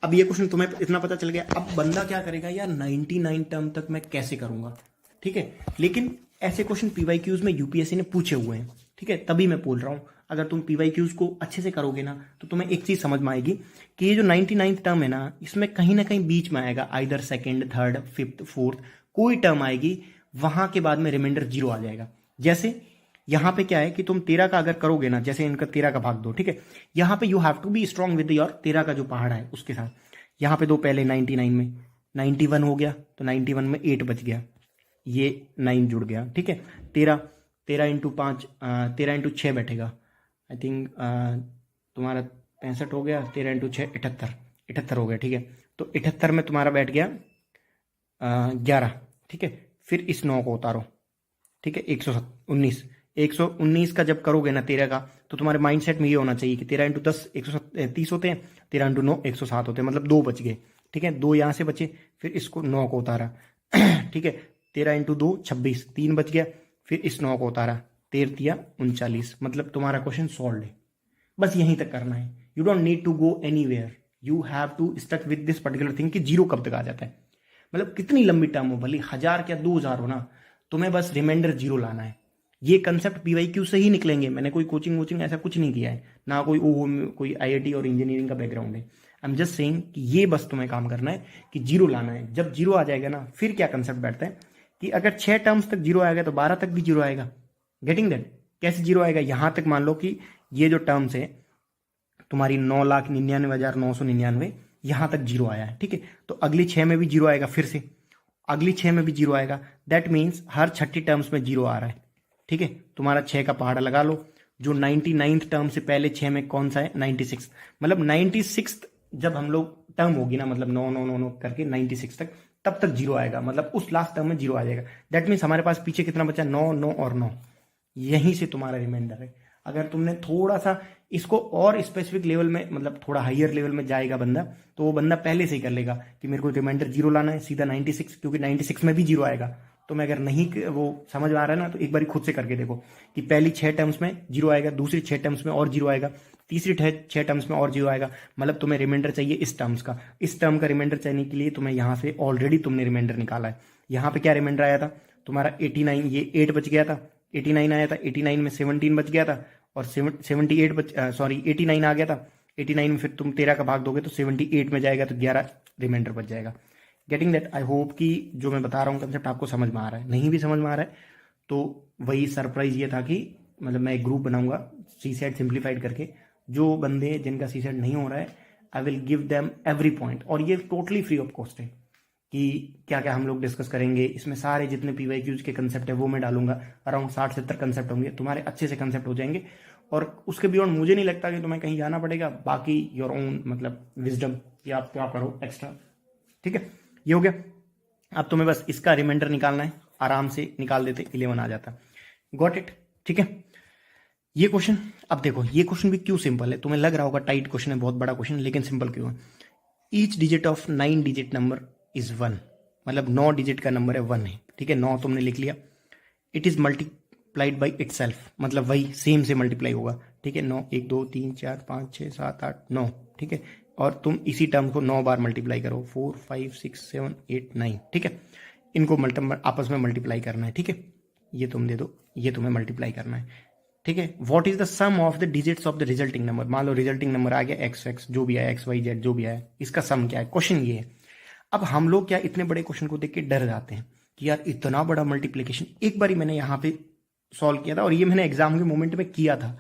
अब ये क्वेश्चन तुम्हें इतना पता चल गया। अब बंदा क्या करेगा यार, 99 टर्म तक मैं कैसे करूंगा। ठीक है, लेकिन ऐसे क्वेश्चन पीवाईक्यूज में यूपीएससी ने पूछे हुए हैं। ठीक है, तभी मैं बोल रहा हूं अगर तुम पीवाईक्यूज को अच्छे से करोगे ना तो तुम्हें एक चीज समझ में आएगी कि ये जो 99th टर्म है ना, इसमें कहीं ना कहीं बीच में आएगा, either second, third, fifth, fourth, कोई टर्म आएगी, वहां के बाद में रिमाइंडर 0 आ जाएगा। जैसे यहां पे क्या है कि तुम 13 का अगर करोगे ना, जैसे इनका 13 का भाग दो। ठीक है, यहां पे you have to be strong with your 13 का जो पहाड़ा है उसके साथ। यहाँ पे दो पहले 99 में 91 हो गया, तो 91 में 8 बच गया, ये 9 जुड़ गया। ठीक है, 13 इंटू 5, 13 इंटू 6 बैठेगा, आई थिंक तुम्हारा 65 हो गया, 13 इंटू 6 78 हो गया। ठीक है, तो 78 में तुम्हारा बैठ गया 11। ठीक है, फिर इस 9 को उतारो। ठीक है, 119 का जब करोगे ना 13 का, तो तुम्हारे माइंडसेट में ये होना चाहिए कि 13 इंटू 10 130 होते हैं, 13 इंटू 9 107 होते हैं, मतलब 2 बच गए। ठीक है, 2 यहाँ से बचे, फिर इसको 9 को उतारा। ठीक है, 13 इंटू 2 26, 3 बच गया, फिर इस 9 को उतारा, 13 39, मतलब तुम्हारा क्वेश्चन सॉल्व है। बस यहीं तक करना है, you don't need to go anywhere, you have to stuck with this particular thing कि 0 कब तक आ जाता है। मतलब कितनी लंबी टर्म हो, भले 1000 क्या 2000 हो ना, तुम्हें बस रिमाइंडर 0 लाना है। ये कंसेप्ट पीवाईक्यू से ही निकलेंगे, मैंने कोई कोचिंग वोचिंग ऐसा कुछ नहीं किया है, ना कोई आईआईटी और इंजीनियरिंग का बैकग्राउंड है। आई एम जस्ट सेइंग कि ये बस तुम्हें काम करना है कि 0 लाना है। जब 0 आ जाएगा ना, फिर क्या कंसेप्ट बैठता है कि अगर 6 टर्म्स तक 0 आएगा तो 12 तक भी 0 आएगा। Getting that? कैसे 0 आएगा, यहां तक मान लो कि ये जो टर्म्स है तुम्हारी 9,99,999, यहां तक 0 आया है। ठीक है, तो अगली 6 में भी 0 आएगा, फिर से अगली 6 में भी 0 आएगा। दैट मीन्स हर 6 टर्म्स में 0 आ रहा है। ठीक है, तुम्हारा 6 का पहाड़ा लगा लो। जो 99th टर्म से पहले 6 में कौन सा है, 96, मतलब 96 जब हम लोग टर्म होगी ना, मतलब 9 9 9 9 करके 96 तक, तब तक 0 आएगा, मतलब उस लास्ट टर्म में 0 आ जाएगा। दैट मीन्स हमारे पास पीछे कितना बचा, 9 9 और 9, यहीं से तुम्हारा रिमाइंडर है। अगर तुमने थोड़ा सा इसको और स्पेसिफिक लेवल में, मतलब थोड़ा हायर लेवल में जाएगा बंदा, तो वो बंदा पहले से ही कर लेगा कि मेरे को रिमाइंडर 0 लाना है, सीधा 96, क्योंकि 96 में भी 0 आएगा, तुम्हें अगर नहीं वो समझ में आ रहा है ना, तो एक बार खुद से करके देखो कि पहली 6 टर्म्स में जीरो आएगा, दूसरी 6 टर्म्स में और जीरो आएगा, तीसरी 6 टर्म्स में और जीरो आएगा। मतलब तुम्हें रिमाइंडर चाहिए इस टर्म्स का, इस टर्म का रिमाइंडर चाहिए के लिए तुम्हें यहाँ से ऑलरेडी तुमने रिमाइंडर निकाला है। यहाँ पे क्या रिमाइंडर आया था तुम्हारा 89, ये 8 बच गया था, 89 आया था, 89 में 17 बच गया था और 89 आ गया था। 89 में फिर तुम 13 का भाग दोगे तो 78 में जाएगा, तो 11 रिमाइंडर बच जाएगा। Getting that? आई होप कि जो मैं बता रहा हूँ कंसेप्ट आपको समझ में आ रहा है। नहीं भी समझ में आ रहा है तो वही सरप्राइज ये था कि मतलब मैं एक ग्रुप बनाऊंगा सीसेट सिंप्लीफाइड करके, जो बंदे जिनका सीसेट नहीं हो रहा है I will give them every point, और ये टोटली फ्री ऑफ कॉस्ट है कि क्या क्या हम लोग डिस्कस करेंगे। इसमें सारे जितने पीवाईक्यूज के कंसेप्ट है वो मैं डालूंगा, अराउंड 60-70 कंसेप्ट होंगे, तुम्हारे अच्छे से कंसेप्ट हो जाएंगे। और उसके बियॉन्ड मुझे नहीं लगता कि तुम्हें कहीं जाना पड़ेगा, बाकी योर ओन मतलब विजडम कि आप क्या करो एक्स्ट्रा। ठीक है, ये हो गया। अब तुम्हें बस इसका रिमाइंडर निकालना है, आराम से निकाल देते 11 आ जाता। Got it? ठीक है, ये क्वेश्चन अब देखो, ये क्वेश्चन भी क्यों सिंपल है। तुम्हें लग रहा होगा टाइट क्वेश्चन है, बहुत बड़ा क्वेश्चन, लेकिन सिंपल क्यों है। Each digit of 9 digit number is 1, मतलब 9 डिजिट का नंबर है 1 है। ठीक है, 9 तुमने लिख लिया। It is multiplied by it self, मतलब वही सेम से मल्टीप्लाई होगा। ठीक है, 9 1 2 3 4 5 6 7 8 9। ठीक है, और तुम इसी टर्म को 9 बार मल्टीप्लाई करो, 4 5 6 7 8 9। ठीक है, इनको आपस में मल्टीप्लाई करना है। ठीक है, ये तुम दे दो, ये तुम्हें मल्टीप्लाई करना है। ठीक है, what is the sum of the digits of the resulting number. मान लो रिजल्टिंग नंबर आ गया x जो भी आया, XYZ जो भी आया, इसका सम क्या है। क्वेश्चन ये है। अब हम लोग क्या इतने बड़े क्वेश्चन को देख के डर जाते हैं कि यार इतना बड़ा मल्टीप्लीकेशन। एक बार मैंने यहाँ पे सॉल्व किया था, और ये मैंने एग्जाम के मोमेंट में किया था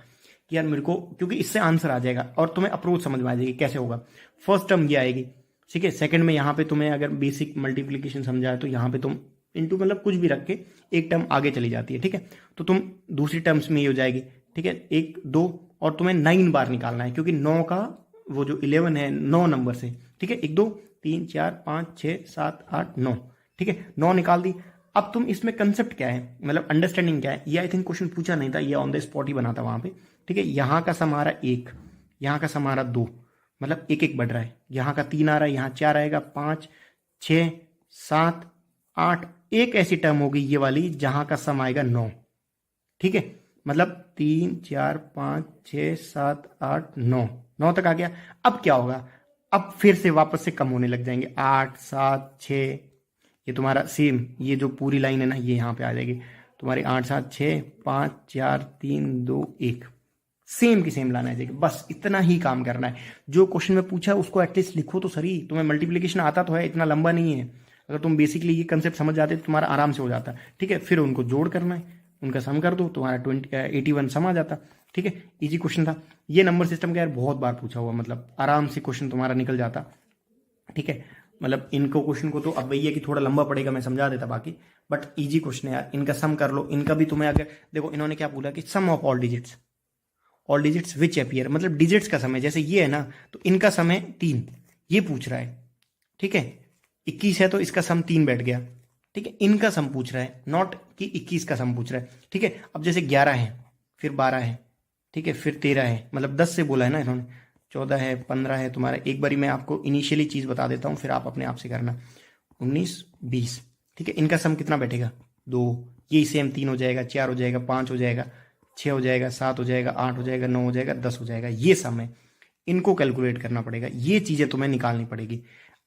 कि यार मेरे को, क्योंकि इससे आंसर आ जाएगा और तुम्हें अप्रोच समझ में आ जाएगी कैसे होगा। फर्स्ट टर्म ये आएगी, ठीक है। सेकंड में यहाँ पे तुम्हें अगर बेसिक मल्टीप्लीकेशन समझा है तो यहाँ पे तुम इनटू मतलब कुछ भी रख के एक टर्म आगे चली जाती है, ठीक है। तो तुम दूसरी टर्म्स में ये हो जाएगी, ठीक है, 1 2, और तुम्हें 9 बार निकालना है, क्योंकि 9 का वो जो 11 है 9 नंबर से, ठीक है। 1 2 3 4 5 6 7 8 9, ठीक है, 9 निकाल दी। अब तुम इसमें कंसेप्ट क्या है, मतलब अंडरस्टैंडिंग क्या है, ये आई थिंक क्वेश्चन पूछा नहीं था, ये ऑन द स्पॉट ही बना था वहां पे, ठीक है। यहाँ का सम आ रहा है 1, यहाँ का सम आ रहा 2, मतलब 1 1 बढ़ रहा है। यहाँ का 3 आ रहा है, यहाँ 4 आएगा, 5 6 7 8, एक ऐसी टर्म होगी ये वाली जहां का सम आएगा 9, ठीक है। मतलब 3 4 5 6 7 8 9, 9 तक आ गया। अब क्या होगा, अब फिर से वापस से कम होने लग जाएंगे, 8 7 6, ये तुम्हारा सेम, ये जो पूरी लाइन है ना ये यहाँ पे आ जाएगी तुम्हारी 8 7 6 5 4 3 2 1, सेम की सेम लाना है। बस इतना ही काम करना है। जो क्वेश्चन में पूछा है उसको एटलीस्ट लिखो तो सही। तुम्हें मल्टीप्लीकेशन आता तो है, इतना लंबा नहीं है। अगर तुम बेसिकली ये कंसेप्ट समझ जाते तो तुम्हारा आराम से हो जाता, ठीक है। फिर उनको जोड़ करना है, उनका सम कर दो, तुम्हारा 81 सम आ जाता, ठीक है। इजी क्वेश्चन था ये। नंबर सिस्टम का यार बहुत बार पूछा हुआ, मतलब आराम से क्वेश्चन तुम्हारा निकल जाता, ठीक है। मतलब इनको क्वेश्चन को तो अब वही है कि थोड़ा लंबा पड़ेगा, मैं समझा देता बाकी, बट इजी क्वेश्चन है यार। इनका सम कर लो, इनका भी तुम्हें अगर देखो इन्होंने क्या बोला कि sum of all digits which appear, मतलब डिजिट्स का समय, जैसे ये है ना तो इनका समय 3, ये पूछ रहा है, ठीक है। 21 है तो इसका सम 3 बैठ गया, ठीक है। इनका सम पूछ रहा है, नॉट कि 21 का सम पूछ रहा है, ठीक है। अब जैसे 11 है, फिर 12 है, ठीक है, फिर 13 है, मतलब 10 से बोला है ना इन्होंने, 14 है, 15 है तुम्हारा। एक बारी मैं आपको इनिशियली चीज बता देता हूं, फिर आप अपने आप से करना। 19 20, ठीक है। इनका सम कितना बैठेगा 2, यही सेम 3 हो जाएगा, 4 हो जाएगा, 5 हो जाएगा, 6 हो जाएगा, 7 हो जाएगा, 8 हो जाएगा, 9 हो जाएगा, 10 हो जाएगा। ये सम है, इनको कैलकुलेट करना पड़ेगा, ये चीजें तुम्हें निकालनी पड़ेगी।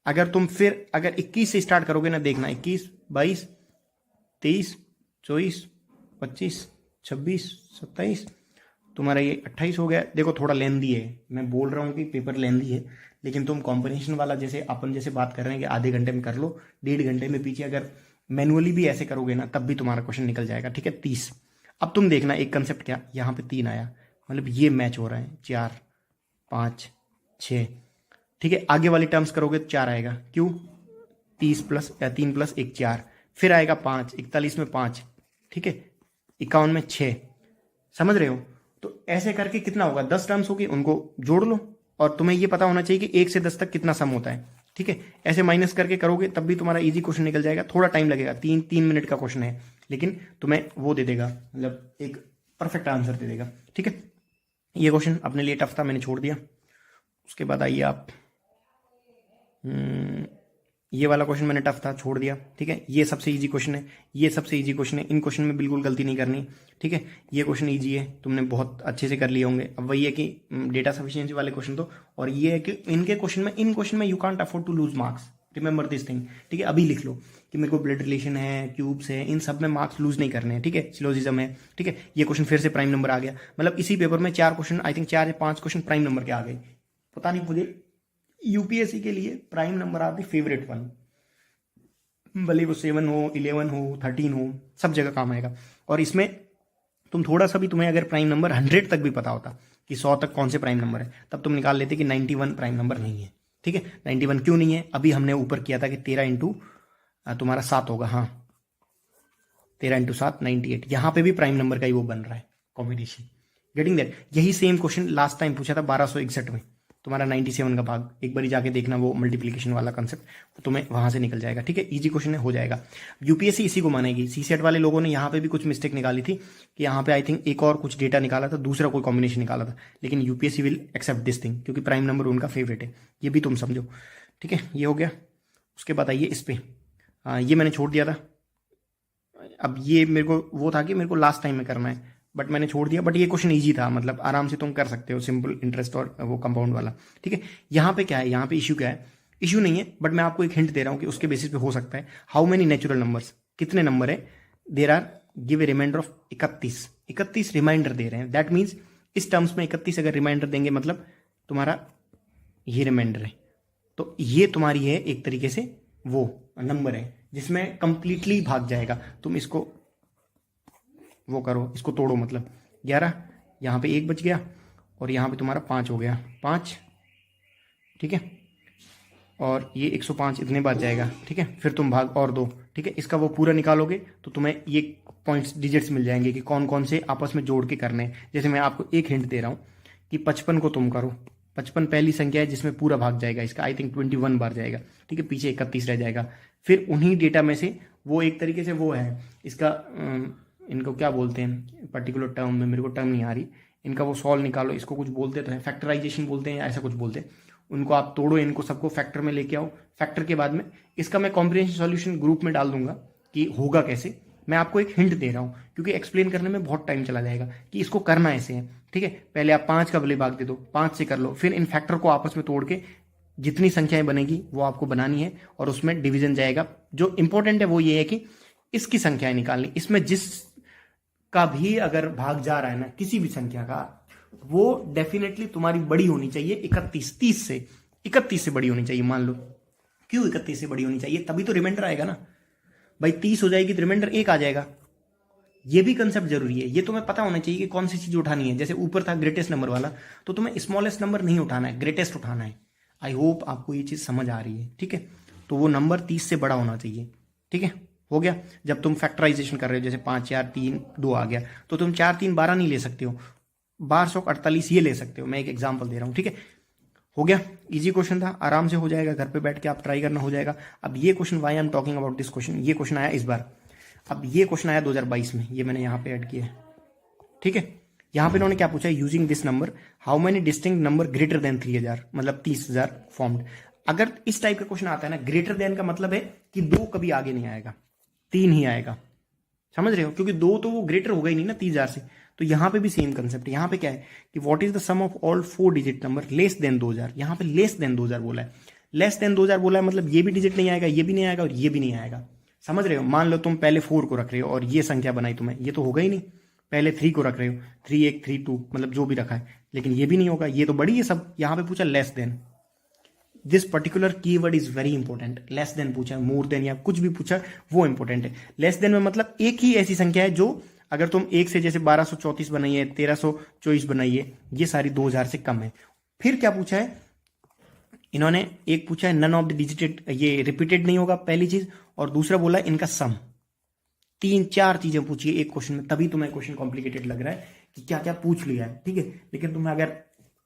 अगर तुम फिर अगर 21 से स्टार्ट करोगे ना, देखना 21 22 23 24 25 26 27, तुम्हारा ये 28 हो गया। देखो थोड़ा लेंदी है, मैं बोल रहा हूँ कि पेपर लेंदी है, लेकिन तुम कॉम्बिनेशन वाला जैसे अपन जैसे बात कर रहे हैं कि आधे घंटे में कर लो, 1.5 घंटे में पीछे अगर मैनुअली भी ऐसे करोगे ना तब भी तुम्हारा क्वेश्चन निकल जाएगा, ठीक है। 30। अब तुम देखना एक कंसेप्ट क्या, यहाँ पे 3 आया, मतलब ये मैच हो रहा है, 4 5 6, ठीक है। आगे वाली टर्म्स करोगे तो 4 आएगा, क्यों, 30 प्लस 3 प्लस 1 4, फिर आएगा 5, 41 में 5, ठीक है, 51 में 6, समझ रहे हो। तो ऐसे करके कितना होगा, 10 टर्म्स होगी, उनको जोड़ लो, और तुम्हें ये पता होना चाहिए कि 1 से 10 तक कितना सम होता है, ठीक है। ऐसे माइनस करके करोगे तब भी तुम्हारा इजी क्वेश्चन निकल जाएगा। थोड़ा टाइम लगेगा, 3 मिनट का क्वेश्चन है, लेकिन तुम्हें वो दे देगा, मतलब एक परफेक्ट आंसर दे देगा, ठीक है। ये क्वेश्चन अपने लिए टफ था, मैंने छोड़ दिया। उसके बाद आइए आप ये वाला क्वेश्चन मैंने टफ था, छोड़ दिया, ठीक है। ये सबसे इजी क्वेश्चन है, ये सबसे इजी क्वेश्चन है, इन क्वेश्चन में बिल्कुल गलती नहीं करनी, ठीक है। ये क्वेश्चन इजी है, तुमने बहुत अच्छे से कर लिए होंगे। अब वही है कि डेटा सफिशिएंसी वाले क्वेश्चन तो, और ये है कि इनके क्वेश्चन में, इन क्वेश्चन में you can't afford to lose marks, remember this thing, ठीक है। अभी लिख लो कि मेरे को ब्लड रिलेशन है, क्यूब्स है, इन सब में मार्क्स लूज नहीं करने हैं, ठीक है। सिलोजिज्म है, ठीक है। ये क्वेश्चन फिर से प्राइम नंबर आ गया, मतलब इसी पेपर में 4 क्वेश्चन, आई थिंक 4 या 5 क्वेश्चन प्राइम नंबर के आ गए। पता नहीं, मुझे यूपीएससी के लिए prime number are the favourite one, भले वो 7 हो, 11 हो, 13 हो, सब जगह काम आएगा। और इसमें तुम थोड़ा सा भी, तुम्हें अगर प्राइम नंबर 100 तक भी पता होता कि 100 तक कौन से प्राइम नंबर है, तब तुम निकाल लेते कि 91 प्राइम नंबर नहीं है, ठीक है। 91 क्यों नहीं है? अभी हमने ऊपर किया था कि 13 इंटू तुम्हारा 7 होगा, हाँ 13 इंटू 7 98। यहां पे भी प्राइम नंबर का ही वो बन रहा है कॉम्बिनेशन, गेटिंग दैट। यही सेम क्वेश्चन लास्ट टाइम पूछा था 1261 में, तुम्हारा 97 का भाग, एक बार जाके देखना वो मल्टीप्लीकेशन वाला कंसेप्ट, तुम्हें वहां से निकल जाएगा, ठीक है। इजी क्वेश्चन है, हो जाएगा। यूपीएससी इसी को मानेगी। सीसेट वाले लोगों ने यहाँ पे भी कुछ मिस्टेक निकाली थी कि यहाँ पे आई थिंक एक और कुछ डेटा निकाला था, दूसरा कोई कॉम्बिनेशन निकाला था, लेकिन UPSC will accept this thing क्योंकि प्राइम नंबर उनका फेवरेट है, ये भी तुम समझो, ठीक है। ये हो गया। उसके बाद आइए इस पे, ये मैंने छोड़ दिया था। अब ये मेरे को वो था कि मेरे को लास्ट टाइम में करना है, बट मैंने छोड़ दिया। बट ये क्वेश्चन इजी था, मतलब आराम से तुम कर सकते हो, सिंपल इंटरेस्ट और वो कंपाउंड वाला, ठीक है। यहाँ पे क्या है, यहाँ पे इश्यू क्या है? इश्यू नहीं है, बट मैं आपको एक हिंट दे रहा हूँ कि उसके बेसिस पे हो सकता है। हाउ मेनी नेचुरल नंबर्स, कितने नंबर है? There are give a reminder of 31 reminder दे रहे हैं। दैट मीन्स इस टर्म्स में 31 अगर रिमाइंडर देंगे, मतलब तुम्हारा ये रिमाइंडर है, तो ये तुम्हारी है एक तरीके से वो नंबर है जिसमें कंप्लीटली भाग जाएगा। तुम इसको वो करो, इसको तोड़ो, मतलब 11, यहाँ पे 1 बच गया और यहाँ पे तुम्हारा 5 हो गया, 5, ठीक है। और ये 105 इतने बार जाएगा, ठीक है। फिर तुम भाग और दो, ठीक है। इसका वो पूरा निकालोगे तो तुम्हें ये पॉइंट्स, डिजिट्स मिल जाएंगे कि कौन कौन से आपस में जोड़ के करने हैं। जैसे मैं आपको एक हिंट दे रहा हूँ कि 55 को तुम करो, 55 पहली संख्या है जिसमें पूरा भाग जाएगा, इसका आई थिंक 21 बार जाएगा, ठीक है। पीछे 31 रह जाएगा। फिर उन्हीं डेटा में से वो एक तरीके से वो है इसका, इनको क्या बोलते हैं पर्टिकुलर टर्म में, मेरे को टर्म नहीं आ रही, इनका वो सॉल्व निकालो, इसको कुछ बोलते तो है, फैक्टराइजेशन बोलते हैं, ऐसा कुछ बोलते हैं। उनको आप तोड़ो, इनको सबको फैक्टर में लेके आओ। फैक्टर के बाद में इसका मैं कॉम्प्रिहेंसिव सॉल्यूशन ग्रुप में डाल दूंगा कि होगा कैसे। मैं आपको एक हिंट दे रहा हूं क्योंकि एक्सप्लेन करने में बहुत टाइम चला जाएगा कि इसको करना ऐसे है, ठीक है। पहले आप 5 का भले भाग दे दो, 5 से कर लो, फिर इन फैक्टर को आपस में तोड़ के जितनी संख्याएं बनेगी वो आपको बनानी है और उसमें डिवीजन जाएगा। जो इंपॉर्टेंट है वो ये है कि इसकी संख्याएं निकालनी, इसमें जिस का भी अगर भाग जा रहा है ना किसी भी संख्या का, वो डेफिनेटली तुम्हारी बड़ी होनी चाहिए 31 से बड़ी होनी चाहिए। मान लो क्यों 31 से बड़ी होनी चाहिए, तभी तो रिमाइंडर आएगा ना भाई। 30 हो जाएगी तो रिमाइंडर 1 आ जाएगा। ये भी कंसेप्ट जरूरी है, ये तुम्हें पता होना चाहिए कि कौन सी चीज उठानी है। जैसे ऊपर था ग्रेटेस्ट नंबर वाला, तो तुम्हें स्मॉलेस्ट नंबर नहीं उठाना है, ग्रेटेस्ट उठाना है। आई होप आपको ये चीज समझ आ रही है, ठीक है। तो वो नंबर 30 से बड़ा होना चाहिए, ठीक है। हो गया। जब तुम फैक्टराइजेशन कर रहे हो, जैसे 5 4 3 2 आ गया, तो तुम 4 3 12 नहीं ले सकते हो, 1248 ये ले सकते हो। मैं एक एग्जांपल दे रहा हूं, ठीक है। हो गया, इजी क्वेश्चन था, आराम से हो जाएगा, घर पे बैठ के आप ट्राई करना, हो जाएगा। अब ये question, why I am talking about this question, ये क्वेश्चन आया इस बार। अब ये क्वेश्चन आया 2022 में, ये मैंने यहाँ पे ऐड किया है, ठीक है। यहाँ पे इन्होंने क्या पूछा, using this number how many distinct number greater than 3000, मतलब 30,000 फॉर्म्ड। अगर इस टाइप का क्वेश्चन आता है ना, ग्रेटर देन का मतलब है कि 2 कभी आगे नहीं आएगा, 3 ही आएगा, समझ रहे हो, क्योंकि 2 तो वो ग्रेटर हो गई नहीं ना 30,000 से। तो यहाँ पे भी सेम कंसेप्ट है। यहाँ पे क्या है कि what is the sum of all 4 digit number less than 2000। यहाँ पे लेस देन 2000 बोला है, लेस देन 2000 बोला है, मतलब ये भी डिजिट नहीं आएगा, ये भी नहीं आएगा और ये भी नहीं आएगा, समझ रहे हो। मान लो तुम पहले 4 को रख रहे हो और ये संख्या बनाई तुम्हें, ये तो होगा ही नहीं। पहले 3 को रख रहे हो, 3 1 3 2, मतलब जो भी रखा है, लेकिन ये भी नहीं होगा, ये तो बड़ी है सब। यहाँ पे पूछा less than, this particular keyword is very important. Less than पूछा, मोर देन या कुछ भी पूछा, वो इंपॉर्टेंट है। लेस देन में मतलब एक ही ऐसी संख्या है जो, अगर तुम 1 से जैसे 1234 बनाइए, 1324 बनाइए, ये सारी 2000 से कम है। फिर क्या पूछा है इन्होंने, एक पूछा है नन ऑफ द डिजिटेड, ये रिपीटेड नहीं होगा पहली चीज, और दूसरा बोला इनका सम। 3-4 चीजें पूछिए एक क्वेश्चन में, तभी तुम्हें क्वेश्चन कॉम्प्लिकेटेड लग रहा है कि क्या क्या पूछ लिया है, ठीक है। लेकिन तुम्हें अगर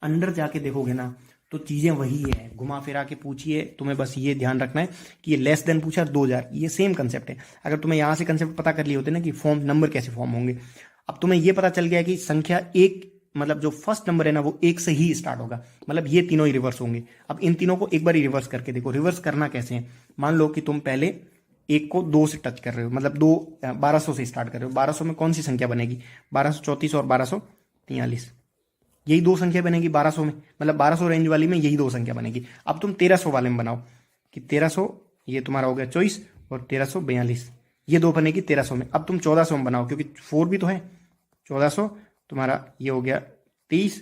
अंदर जाके देखोगे ना तो चीजें वही है, घुमा फिरा के पूछिए। तुम्हें बस ये ध्यान रखना है कि ये लेस देन पूछा 2000, ये सेम कंसेप्ट है। अगर तुम्हें यहां से कंसेप्ट पता कर लिए होते ना कि फॉर्म नंबर कैसे फॉर्म होंगे, अब तुम्हें ये पता चल गया कि संख्या एक मतलब जो फर्स्ट नंबर है ना वो 1 से ही स्टार्ट होगा, मतलब ये तीनों ही रिवर्स होंगे। अब इन तीनों को एक बार ही रिवर्स करके देखो, रिवर्स करना कैसे है। मान लो कि तुम पहले एक को 2 से टच कर रहे हो, मतलब 1200 से स्टार्ट कर रहे हो। 1200 में कौन सी संख्या बनेगी, 1234 और 1243, यही दो संख्या बनेगी 1200 में, मतलब 1200 रेंज वाली में यही दो संख्या बनेगी। अब तुम 1300 वाले में बनाओ कि 1300 ये तुम्हारा हो गया 24 और 1342, ये दो बनेगी 1300 में। अब तुम 1400 में बनाओ, क्योंकि 4 भी तो है। 1400 तुम्हारा ये हो गया 23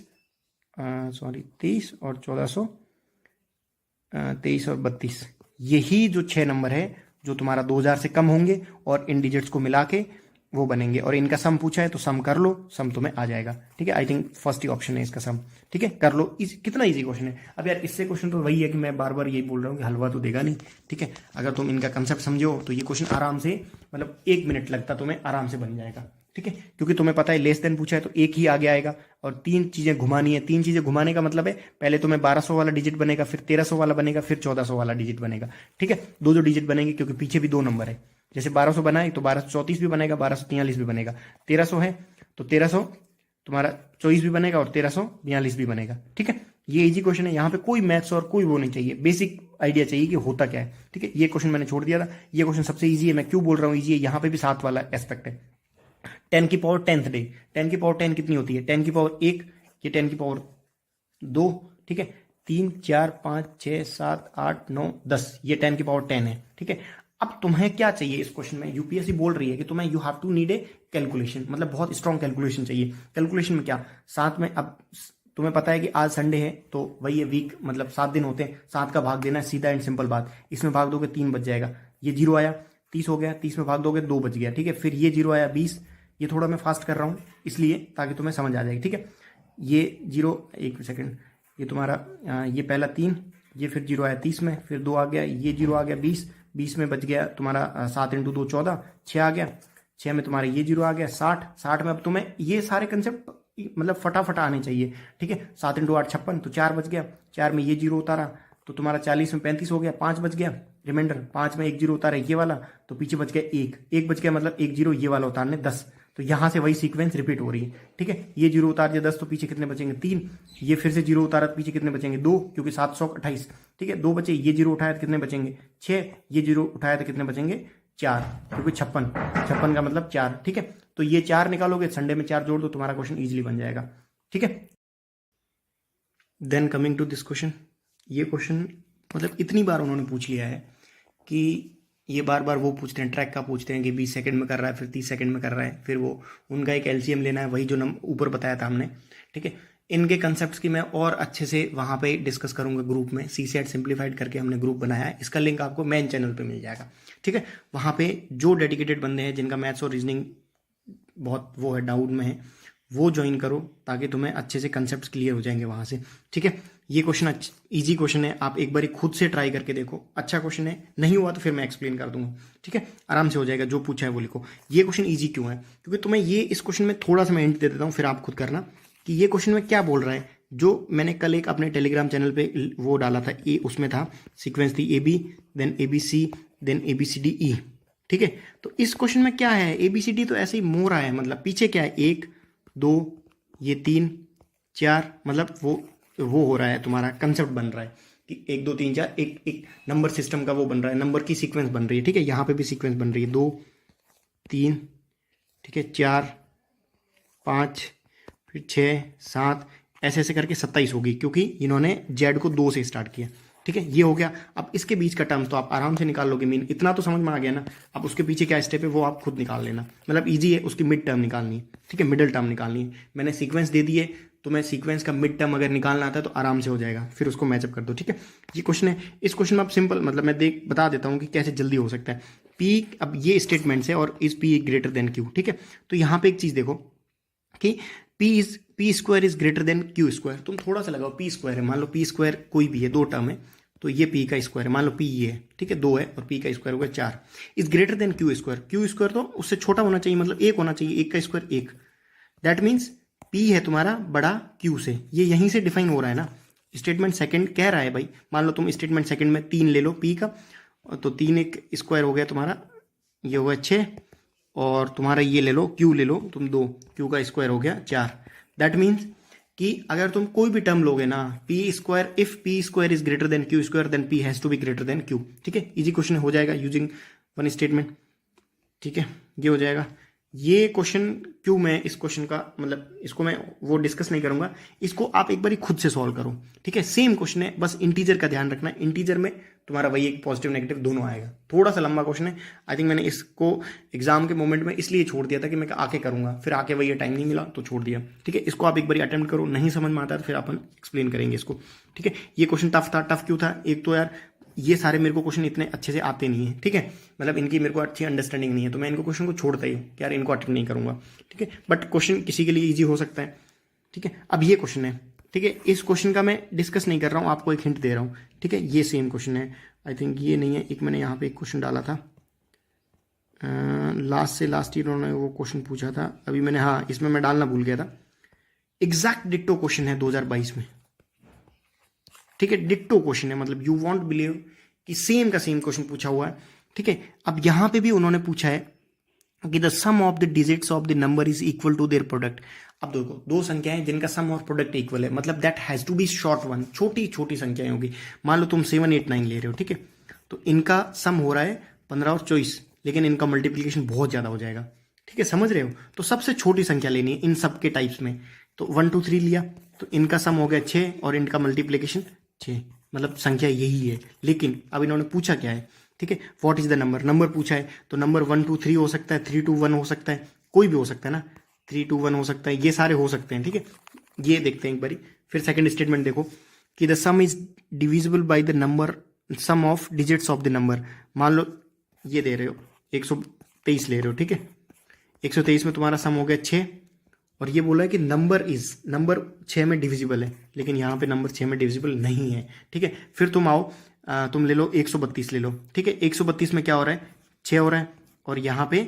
और 1400 23 और 32, यही जो 6 नंबर है जो तुम्हारा 2000 से कम होंगे और इन डिजिट्स को मिला के वो बनेंगे। और इनका सम पूछा है तो सम कर लो, सम तुम्हें आ जाएगा। ठीक है, I think first he option है इसका सम। ठीक है, कर लो। कितना इजी क्वेश्चन है। अब यार इससे क्वेश्चन तो वही है कि मैं बार बार यही बोल रहा हूँ कि हलवा तो देगा नहीं। ठीक है, अगर तुम इनका कंसेप्ट समझो तो ये क्वेश्चन आराम से, मतलब 1 मिनट लगता तुम्हें, आराम से बन जाएगा। ठीक है, क्योंकि तुम्हें पता है लेस देन पूछा है तो एक ही आगे आएगा और 3 चीजें घुमानी है। 3 चीजें घुमाने का मतलब है पहले तुम्हें 1200 वाला डिजिट बनेगा, फिर 1300 वाला बनेगा, फिर 1400 वाला डिजिट बनेगा। ठीक है, दो डिजिट बनेंगे क्योंकि पीछे भी 2 नंबर है। जैसे 1200 बनाए तो 1234 भी बनेगा, 1243 भी बनेगा। 1300 है तो 1300 तुम्हारा 24 भी बनेगा और 1342 भी बनेगा। ठीक है, ये इजी क्वेश्चन है। यहाँ पे कोई मैथ्स और कोई वो नहीं चाहिए, बेसिक आइडिया चाहिए कि होता क्या है। ठीक है, ये क्वेश्चन मैंने छोड़ दिया था। ये क्वेश्चन सबसे इजी है। मैं क्यों बोल रहा हूँ इजी है, यहाँ पे भी 7 वाला एस्पेक्ट है। 10 की पावर 10th डे, 10 की पावर 10 कितनी होती है, 10 की पावर 1, ये 10 की पावर 2। ठीक है, 3 4 5 6 7 8 9 10, ये 10 की पावर 10 है। ठीक है, अब तुम्हें क्या चाहिए इस क्वेश्चन में, यूपीएससी बोल रही है कि तुम्हें you have to need a calculation, मतलब बहुत स्ट्रॉन्ग कैलकुलेशन चाहिए। कैलकुलेशन में क्या, साथ में, अब तुम्हें पता है कि आज संडे है तो वही है वीक, मतलब 7 दिन होते हैं, 7 का भाग देना है, सीधा एंड सिंपल बात। इसमें भाग दोगे 3 बच जाएगा, ये 0 आया 30 हो गया, 30 में भाग दोगे 2 बच गया। ठीक है, फिर ये 0 आया 20, ये थोड़ा मैं फास्ट कर रहा हूँ इसलिए ताकि तुम्हें समझ आ जाएगी। ठीक है, ये 0, एक सेकेंड, ये तुम्हारा ये पहला 3, ये फिर 0 आया 30 में, फिर 2 आ गया, ये 0 आ गया 20, 20 में बच गया तुम्हारा 7 × 2 14, 6 आ गया, 6 में तुम्हारा ये 0 आ गया 60, 60 में अब तुम्हें ये सारे कंसेप्ट मतलब फटाफट आने चाहिए। ठीक है, 7 × 8 56, तो 4 बच गया, 4 में ये 0 उतारा तो तुम्हारा 40 में 35 हो गया, 5 बच गया रिमाइंडर, 5 में एक 0 उतारा ये वाला, तो पीछे बच गया 1, 1 बच गया, मतलब 1 0 ये वाला उतारने 10, तो यहां से वही सीक्वेंस रिपीट हो रही है। ठीक है, ये 0 उतार दिया 10, तो पीछे कितने बचेंगे 3, ये फिर से 0 उतारा तो पीछे कितने बचेंगे 2, क्योंकि 728। ठीक है, 2 बचे, ये 0 उठाया तो कितने बचेंगे 6, ये 0 उठाया तो कितने बचेंगे 4, क्योंकि 56 का मतलब 4। ठीक है, तो ये 4 निकालोगे, संडे में 4 जोड़ दो, तुम्हारा क्वेश्चन इजीली बन जाएगा। ठीक है, then coming to this question, ये क्वेश्चन मतलब इतनी बार उन्होंने पूछ लिया है कि ये बार बार वो पूछते हैं, ट्रैक का पूछते हैं कि 20 सेकंड में कर रहा है, फिर 30 सेकंड में कर रहा है, फिर वो उनका एक एलसीएम लेना है, वही जो ऊपर बताया था हमने। ठीक है, इनके कंसेप्ट्स की मैं और अच्छे से वहाँ पे डिस्कस करूंगा ग्रुप में। सीसेट सिंप्लीफाइड करके हमने ग्रुप बनाया है, इसका लिंक आपको मेन चैनल पे मिल जाएगा। ठीक है, वहाँ पे जो डेडिकेटेड बंदे हैं जिनका मैथ्स और रीजनिंग बहुत वो है, डाउट में है, वो ज्वाइन करो ताकि तुम्हें अच्छे से कंसेप्ट क्लियर हो जाएंगे वहाँ से। ठीक है, ये क्वेश्चन इजी क्वेश्चन है, आप एक बार खुद से ट्राई करके देखो, अच्छा क्वेश्चन है, नहीं हुआ तो फिर मैं एक्सप्लेन कर दूंगा। ठीक है, आराम से हो जाएगा, जो पूछा है वो लिखो। ये क्वेश्चन इजी क्यों है, क्योंकि तुम्हें ये इस क्वेश्चन में थोड़ा सा मैं हिंट दे देता हूँ, फिर आप खुद करना कि ये क्वेश्चन में क्या बोल रहा है। जो मैंने कल एक अपने टेलीग्राम चैनल पे वो डाला था, उसमें था सीक्वेंस थी AB, then ABC, then ABCDE। ठीक है, तो इस क्वेश्चन में क्या है, ABCD तो ऐसे ही मोर आया है, मतलब पीछे क्या है 1 2 ये 3 4, मतलब वो हो रहा है, तुम्हारा कंसेप्ट बन रहा है कि 1 2 3 4, एक नंबर सिस्टम का वो बन रहा है, नंबर की सीक्वेंस बन रही है। ठीक है, यहाँ पे भी सीक्वेंस बन रही है 2 3, ठीक है 4 5, फिर 6 7, ऐसे ऐसे करके 27 होगी, क्योंकि इन्होंने जेड को 2 से स्टार्ट किया। ठीक है, ये हो गया। अब इसके बीच का टर्म्स तो आप आराम से निकाल लोगे, मीन इतना तो समझ में आ गया ना। अब उसके पीछे क्या स्टेप है वो आप खुद निकाल लेना, मतलब इजी है, उसकी मिड टर्म निकालनी है। ठीक है, मिडिल टर्म निकालनी है। मैंने सीक्वेंस दे दी है, तो मैं सीक्वेंस का मिड टर्म अगर निकालना आता है तो आराम से हो जाएगा, फिर उसको मैचअप कर दो। ठीक है, ये क्वेश्चन है, इस क्वेश्चन में आप सिंपल, मतलब मैं बता देता हूँ कि कैसे जल्दी हो सकता है। पी, अब ये स्टेटमेंट्स है और is P greater than q. ठीक है, तो यहाँ पे एक चीज देखो कि P square is greater than q square. तुम थोड़ा सा लगाओ, पी स्क्वायर है, मान लो पी स्क्वायर कोई भी है, 2 टर्म है, तो ये पी का स्क्वायर है, मान लो पी ये है, ठीक है 2 है, और पी का स्क्वायर हो गया 4, is greater than q square. Q square तो उससे छोटा होना चाहिए, मतलब 1 होना चाहिए, 1 का स्क्वायर 1। दैट मीन्स पी है तुम्हारा बड़ा क्यू से, ये यहीं से डिफाइन हो रहा है ना। स्टेटमेंट सेकंड कह रहा है भाई, मान लो तुम स्टेटमेंट सेकंड में 3 ले लो पी का, तो 3 एक स्क्वायर हो गया तुम्हारा, ये हो गया 6, और तुम्हारा ये ले लो क्यू ले लो तुम 2, क्यू का स्क्वायर हो गया 4। दैट मीन्स कि अगर तुम कोई भी टर्म लोगे ना, p square, if p square is greater than q square then p has to be greater than q. ठीक है, इजी क्वेश्चन हो जाएगा यूजिंग वन स्टेटमेंट। ठीक है, ये हो जाएगा। ये क्वेश्चन क्यों मैं इस क्वेश्चन का मतलब इसको मैं वो डिस्कस नहीं करूंगा, इसको आप एक बार खुद से सॉल्व करो। ठीक है, सेम क्वेश्चन है, बस इंटीजर का ध्यान रखना है। इंटीजर में तुम्हारा वही एक पॉजिटिव नेगेटिव दोनों आएगा। थोड़ा सा लंबा क्वेश्चन है, आई थिंक मैंने इसको एग्जाम के मोमेंट में इसलिए छोड़ दिया था कि मैं आके करूंगा, फिर आके वही टाइम नहीं मिला तो छोड़ दिया। ठीक है, इसको आप एक बार अटेम्प्ट करो, नहीं समझ में आता तो फिर अपन एक्सप्लेन करेंगे इसको। ठीक है, ये क्वेश्चन टफ था। टफ क्यों था? एक तो यार ये सारे मेरे को क्वेश्चन इतने अच्छे से आते नहीं है। ठीक है, मतलब इनकी मेरे को अच्छी अंडरस्टैंडिंग नहीं है, तो मैं इनको क्वेश्चन को छोड़ता ही हूँ कि यार इनको अटेंड नहीं करूंगा। ठीक है, बट क्वेश्चन किसी के लिए इजी हो सकता है। ठीक है, अब ये क्वेश्चन है। ठीक है, इस क्वेश्चन का मैं डिस्कस नहीं कर रहा हूँ, आपको एक हिंट दे रहा हूँ। ठीक है, ये सेम क्वेश्चन है, आई थिंक ये नहीं है, एक मैंने यहाँ पे एक क्वेश्चन डाला था लास्ट से लास्ट ईयर उन्होंने वो क्वेश्चन पूछा था, अभी मैंने, हाँ इसमें मैं डालना भूल गया था। एग्जैक्ट डिट्टो क्वेश्चन है 2022 में। ठीक है, डिट्टो क्वेश्चन है, मतलब यू वॉन्ट बिलीव कि सेम का सेम क्वेश्चन पूछा हुआ है। ठीक है, अब यहां पे भी उन्होंने पूछा है कि the sum of the digits of the number is equal to their product. अब देखो, दो संख्याएं जिनका सम और प्रोडक्ट इक्वल है, मतलब that has to be short one, छोटी छोटी संख्याएं होगी। मान लो तुम 7, 8, 9 ले रहे हो। ठीक है, तो इनका सम हो रहा है 15 और 24, लेकिन इनका मल्टीप्लीकेशन बहुत ज्यादा हो जाएगा। ठीक है, समझ रहे हो? तो सबसे छोटी संख्या लेनी है इन सबके टाइप्स में। तो 1, 2, 3 लिया तो इनका सम हो गया 6 और इनका मल्टीप्लीकेशन 6, मतलब संख्या यही है। लेकिन अब इन्होंने पूछा क्या है? ठीक है, what is the number, number पूछा है, तो नंबर 1, 2, 3 हो सकता है, 3, 2, 1 हो सकता है, कोई भी हो सकता है ना, 3, 2, 1 हो सकता है, ये सारे हो सकते हैं। ठीक है, ये देखते हैं एक बारी। फिर सेकंड स्टेटमेंट देखो कि the sum is divisible by the number, sum of digits of the number. मान लो ये दे रहे हो 123 ले रहे हो। ठीक है, 123 में तुम्हारा सम हो गया 6, और ये बोला है कि नंबर 6 में डिविजिबल है, लेकिन यहाँ पे नंबर 6 में डिविजिबल नहीं है। ठीक है, फिर तुम आओ, तुम ले लो 132 ले लो। ठीक है, 132 में क्या हो रहा है? 6 हो रहा है, और यहाँ पे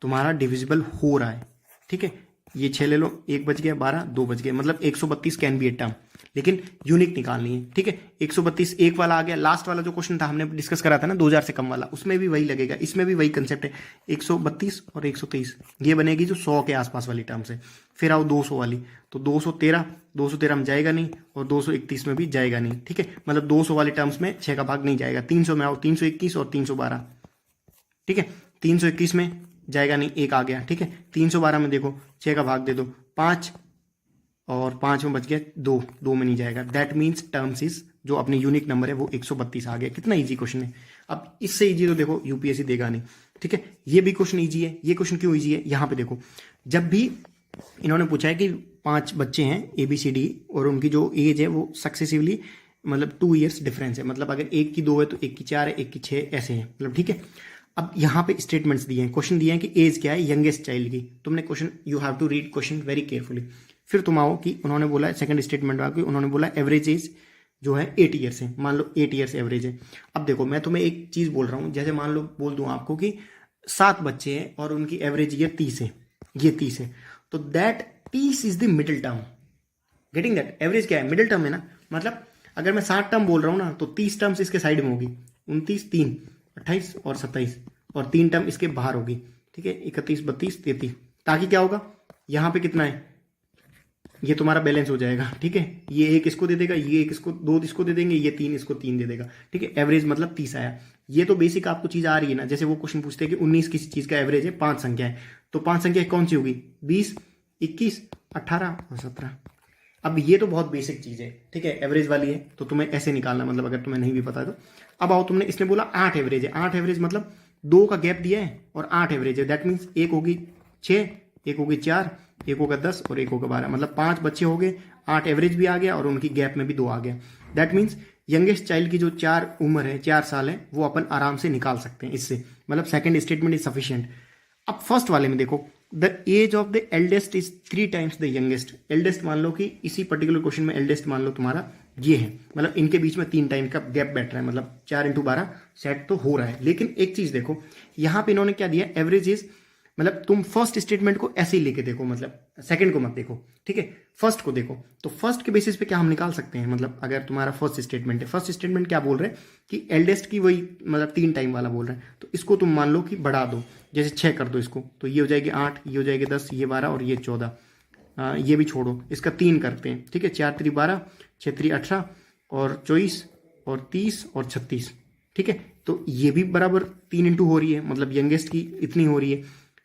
तुम्हारा डिविजिबल हो रहा है। ठीक है, ये 6 ले लो, 1 बच गया, 12, 2 बच गए, मतलब 132 कैन बी ए टर्म, लेकिन यूनिक निकालनी है। ठीक है, 132 एक वाला आ गया। लास्ट वाला जो क्वेश्चन था हमने डिस्कस करा था ना 2000 से कम वाला, उसमें भी वही लगेगा, इसमें भी वही कंसेप्ट है। 132 और 123 ये बनेगी जो 100 के आसपास वाली टर्म से। फिर आओ 200 वाली, तो 213 में जाएगा नहीं, और 231 में भी जाएगा नहीं। ठीक है, मतलब 200 वाली टर्म्स में 6 का भाग नहीं जाएगा। 300 में आओ, 321 और 312। ठीक है, 321 में जाएगा नहीं, एक आ गया। ठीक है, 312 में देखो 6 का भाग दे दो, 5, और 5 में बच गया 2, 2 में नहीं जाएगा। दैट मीन्स टर्म्स इज जो अपनी यूनिक नंबर है वो 132 आ गया। कितना इजी क्वेश्चन है। अब इससे इजी तो देखो यूपीएससी देगा नहीं। ठीक है, ये भी क्वेश्चन इजी है। ये क्वेश्चन क्यों इजी है? यहां पे देखो, जब भी इन्होंने पूछा है कि 5 बच्चे हैं ABCD और उनकी जो एज है वो सक्सेसिवली मतलब 2 ईयर्स डिफरेंस है, मतलब अगर एक की 2 है तो एक की 4 है, एक की 6, ऐसे है, मतलब ठीक है। अब यहाँ पे स्टेटमेंट्स दिए हैं, क्वेश्चन दिए हैं कि एज क्या है यंगेस्ट चाइल्ड की। तुमने question, you have to read question very carefully. फिर तुम आओ कि उन्होंने बोला सेकंड स्टेटमेंट में, उन्होंने बोला एवरेज एज जो है 8 ईयर्स है। मान लो 8 ईयर्स एवरेज है। अब देखो, मैं तुम्हें एक चीज बोल रहा हूँ, जैसे मान लो बोल दूं आपको कि 7 बच्चे हैं और उनकी एवरेज ईयर 30 है, ये 30 है, तो that 30 is the middle term. Getting that? Average क्या है? मिडिल टर्म है ना। मतलब अगर मैं 60 टर्म बोल रहा हूँ ना, तो 30 टर्म्स इसके साइड में होगी, 29, 3, 28 और 27, और 3 टर्म इसके बाहर होगी। ठीक है, 31, 32, 33, ताकि क्या होगा, यहाँ पे कितना है, ये तुम्हारा बैलेंस हो जाएगा। ठीक है, ये एक इसको दे देगा, ये एक इसको, 2 इसको दे देंगे, ये 3 इसको 3 दे देगा। ठीक है, एवरेज मतलब 30 आया। ये तो बेसिक आपको चीज आ रही है ना। जैसे वो क्वेश्चन पूछते हैं कि 19 किसी चीज का एवरेज है, 5 संख्या है, तो 5 संख्या कौन सी होगी? 20, 21, 18 और 17। अब ये तो बहुत बेसिक चीज है। ठीक है, एवरेज वाली है तो तुम्हें ऐसे निकालना, मतलब अगर तुम्हें नहीं भी पता है तो। अब आओ, तुमने इसने बोला 8 एवरेज है। 8 एवरेज मतलब 2 का गैप दिया है और 8 एवरेज है। दैट मीन्स एक होगी 6, एक होगी 4, एक होगा 10 और एक होगा 12, मतलब 5 बच्चे हो गए, 8 एवरेज भी आ गया और उनकी गैप में भी 2 आ गया। दैट मीन्स यंगेस्ट चाइल्ड की जो 4 उम्र है, 4 साल है, वो अपन आराम से निकाल सकते हैं इससे, मतलब सेकंड स्टेटमेंट इज सफिशिएंट। अब फर्स्ट वाले में देखो, the age of the eldest is 3 times the youngest. Eldest मान लो कि इसी पर्टिकुलर क्वेश्चन में एल्डेस्ट मान लो तुम्हारा ये है, मतलब इनके बीच में 3 टाइम का गैप बैठ रहा है, मतलब 4 × 12 सेट तो हो रहा है। लेकिन एक चीज देखो, यहां पे इन्होंने क्या दिया, एवरेज इज, मतलब तुम फर्स्ट स्टेटमेंट को ऐसे ही लेके देखो, मतलब सेकंड को मत देखो। ठीक है, फर्स्ट को देखो, तो फर्स्ट के बेसिस पे क्या हम निकाल सकते हैं, मतलब अगर तुम्हारा फर्स्ट स्टेटमेंट है, फर्स्ट स्टेटमेंट क्या बोल रहे हैं कि एल्डेस्ट की वही, मतलब 3 टाइम वाला बोल रहे हैं, तो इसको तुम मान लो कि बढ़ा दो, जैसे 6 कर दो इसको, तो ये हो जाएगी 8, ये हो जाएगी 10, ये 12 और ये 14, ये भी छोड़ो, इसका 3 करते हैं, ठीक है। 4 3 12, 6 3 18 और 24 और 30 और 36, ठीक है। तो ये भी बराबर 3 इंटू हो रही है, मतलब यंगेस्ट की इतनी हो रही है,